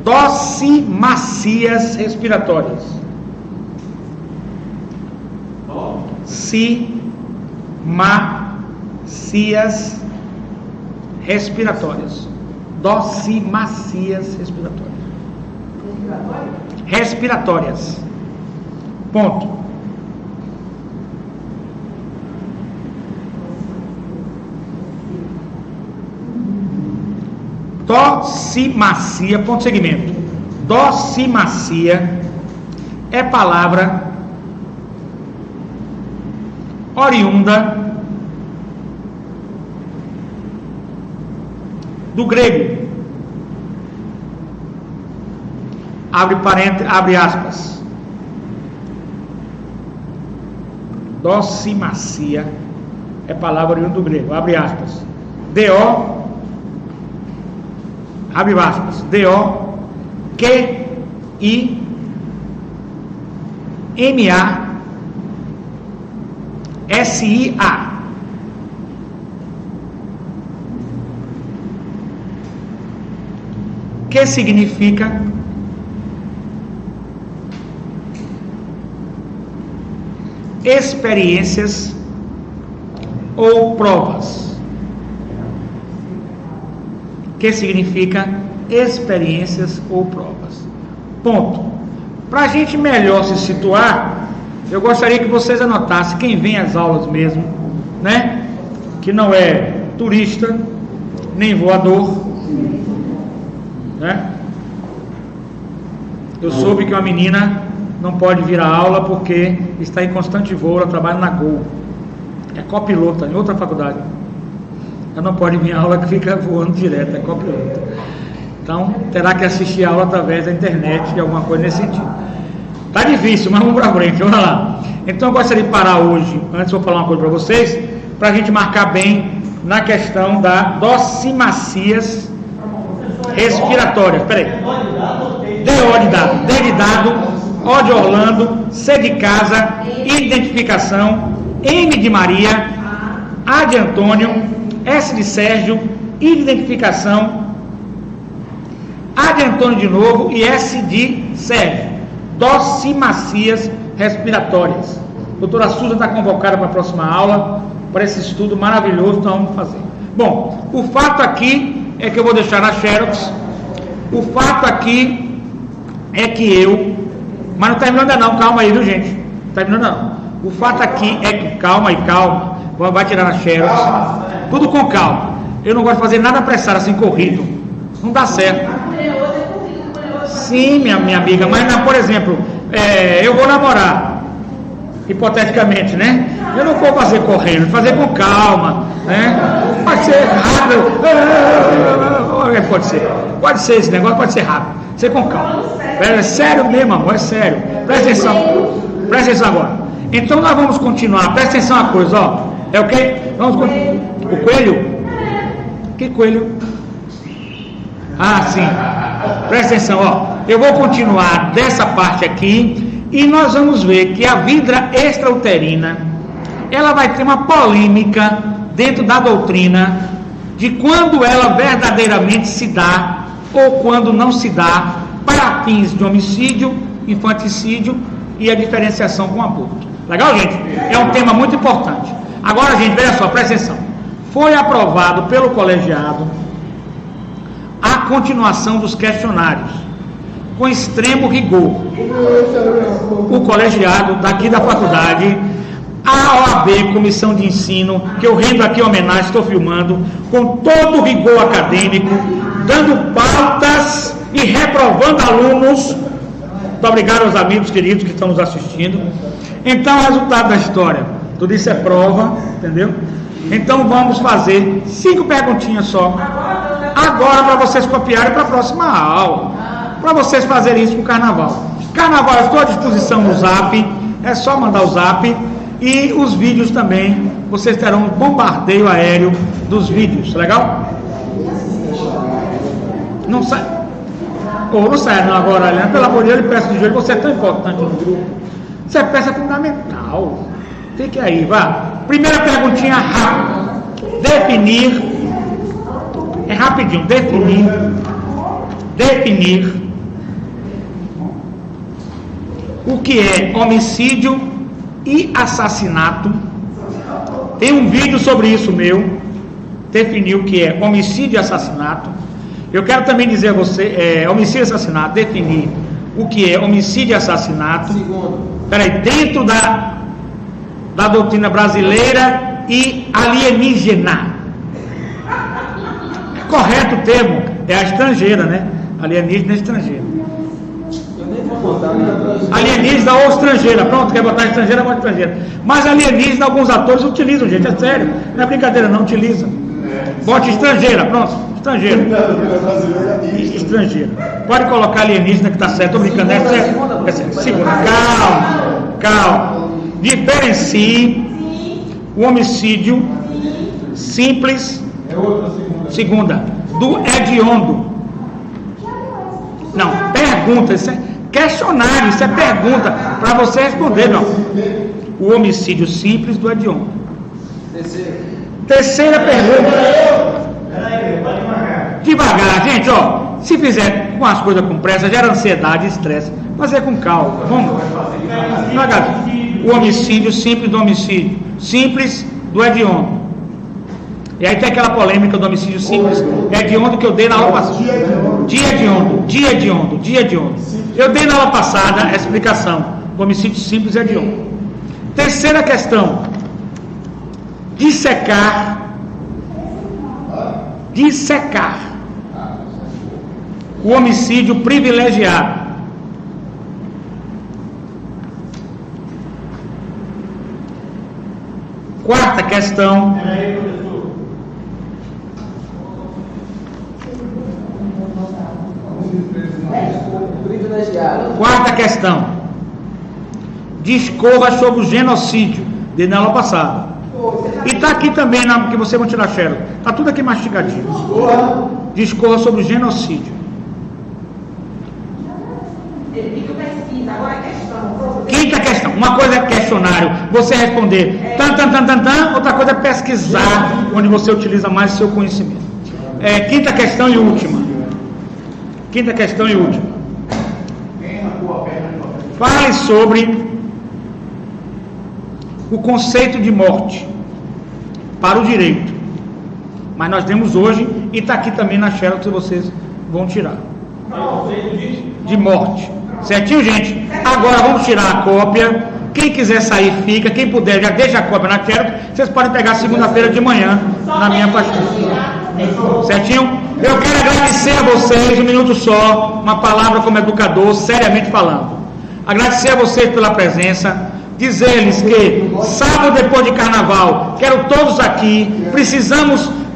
docimacias respiratórias. Docimacias respiratórias. Docimacias respiratórias. Respiratórias. Ponto. Docimacia, ponto de segmento. Docimacia é palavra oriunda do grego. Abre parênteses, abre aspas. Docimacia é palavra oriunda do grego. Abre aspas. D-O, abre aspas. D-O-Q-I-M-A-S-I-A. Que significa experiências ou provas. Que significa experiências ou provas. Ponto. Para a gente melhor se situar, eu gostaria que vocês anotassem quem vem às aulas mesmo, né? Que não é turista, nem voador, né? Eu soube que uma menina não pode vir à aula porque está em constante voo, ela trabalha na Gol. É copilota, em outra faculdade. Ela não pode vir à aula que fica voando direto, é copilota. Então, terá que assistir a aula através da internet, de alguma coisa nesse sentido. Tá difícil, mas vamos para frente, vamos lá. Então, eu gostaria de parar hoje, antes eu vou falar uma coisa para vocês, para a gente marcar bem na questão da docimacias respiratórias. Peraí. D de dado, D de dado, O de Orlando, C de casa, I de identificação, M de Maria, A de Antônio, S de Sérgio, I de identificação, A de Antônio de novo e S de Sérgio. Docimacias respiratórias. A doutora Suza está convocada para a próxima aula, para esse estudo maravilhoso que nós vamos fazer. Bom, o fato aqui é que eu vou deixar na Xerox. O fato aqui é que eu... Mas não está terminando não, calma aí, viu, gente? Não está terminando não. O fato aqui é que... Calma, vai tirar na Xerox. Tudo com calma. Eu não gosto de fazer nada apressado, assim, corrido. Não dá certo. Sim, minha amiga, mas não, por exemplo, eu vou namorar, hipoteticamente, né? Eu não vou fazer correndo, vou fazer com calma, né? Pode ser rápido, pode ser esse negócio, pode ser rápido, ser com calma. É sério mesmo, amor, é sério. Presta atenção agora. Então nós vamos continuar, presta atenção uma coisa, ó. É o quê? Vamos continuar. O coelho? Que coelho? Ah, sim. Presta atenção, ó. Eu vou continuar dessa parte aqui e nós vamos ver que a vidra extrauterina, ela vai ter uma polêmica dentro da doutrina de quando ela verdadeiramente se dá ou quando não se dá para fins de homicídio, infanticídio e a diferenciação com aborto. Legal, gente? É um tema muito importante. Agora, gente, veja só, presta atenção. Foi aprovado pelo colegiado a continuação dos questionários, com extremo rigor. O colegiado daqui da faculdade, a OAB, Comissão de Ensino, que eu rendo aqui homenagem, estou filmando, com todo o rigor acadêmico, dando pautas e reprovando alunos. Muito obrigado aos amigos queridos que estão nos assistindo. Então, o resultado da história, tudo isso é prova, entendeu? Então, vamos fazer 5 perguntinhas só. Agora, para vocês copiarem para a próxima aula. Para vocês fazerem isso para o carnaval. Carnaval, eu estou à disposição no Zap. É só mandar o Zap. E os vídeos também. Vocês terão um bombardeio aéreo dos vídeos. Legal? Não sai. Não sai não agora, Helena. Pelo amor de Deus, eu peço de joelho. Você é tão importante no grupo. Você é peça fundamental. Fique aí, vá. Primeira perguntinha rápida. Definir. É rapidinho. Definir o que é homicídio e assassinato. Tem um vídeo sobre isso meu. Definir o que é homicídio e assassinato. Eu quero também dizer a você, homicídio e assassinato, definir o que é homicídio e assassinato. Peraí, dentro da doutrina brasileira e alienígena. É correto o termo, é a estrangeira, né? Alienígena é estrangeira. Alienígena ou estrangeira, pronto, quer botar estrangeira, bota estrangeira. Mas alienígena alguns atores utilizam, gente, é sério, não é brincadeira, não utilizam. Bote estrangeira, pronto, estrangeira. Estrangeira. Pode colocar alienígena que tá certo, tô brincando, é certo. Segura, calma. Diferencie o homicídio simples, segunda, do hediondo. Não, pergunta, isso é questionário, isso é pergunta, para você responder, não. O homicídio simples do hediondo. Terceira pergunta. Devagar, gente, ó. Se fizer com as coisas com pressa, gera ansiedade e estresse. Fazer com calma. Vamos. Devagar. O homicídio simples do homicídio. Simples do hediondo. E aí tem aquela polêmica do homicídio simples, é de onde que eu dei na aula passada. Dia de onde. Eu dei na aula passada a explicação do homicídio simples é de onde. Terceira questão, dissecar o homicídio privilegiado. Quarta questão, Privilegiado. quarta questão, discorra sobre o genocídio, de na aula passada. E está aqui também, que você vai tirar, Cheryl. Está tudo aqui mastigadinho. Discorra sobre o genocídio. Ele fica pesquisa, agora é questão. Quinta questão, uma coisa é questionário, você responder outra coisa é pesquisar, onde você utiliza mais seu conhecimento. Quinta questão e última. Fale sobre o conceito de morte para o direito. Mas nós temos hoje, e está aqui também na Cheryl que vocês vão tirar. De morte. Certinho, gente? Agora vamos tirar a cópia. Quem quiser sair, fica. Quem puder, já deixa a cópia na Cheryl. Vocês podem pegar segunda-feira de manhã na minha pastora. Certinho? Eu quero agradecer a vocês, um minuto só, uma palavra como educador, seriamente falando. Agradecer a vocês pela presença. Dizer-lhes que sábado depois de carnaval, quero todos aqui,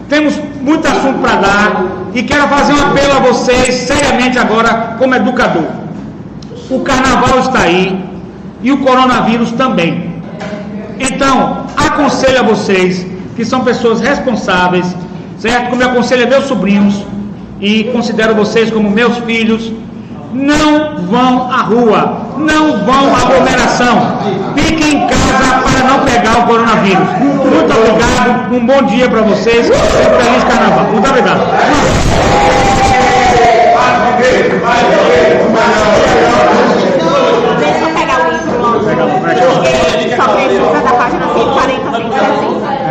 temos muito assunto para dar e quero fazer um apelo a vocês, seriamente agora, como educador. O carnaval está aí e o coronavírus também. Então, aconselho a vocês, que são pessoas responsáveis, certo? Como eu aconselho a meus sobrinhos e considero vocês como meus filhos, não vão à rua, não vão à aglomeração, fiquem em casa para não pegar o coronavírus. Muito obrigado, um bom dia para vocês e um feliz carnaval. Muito obrigado.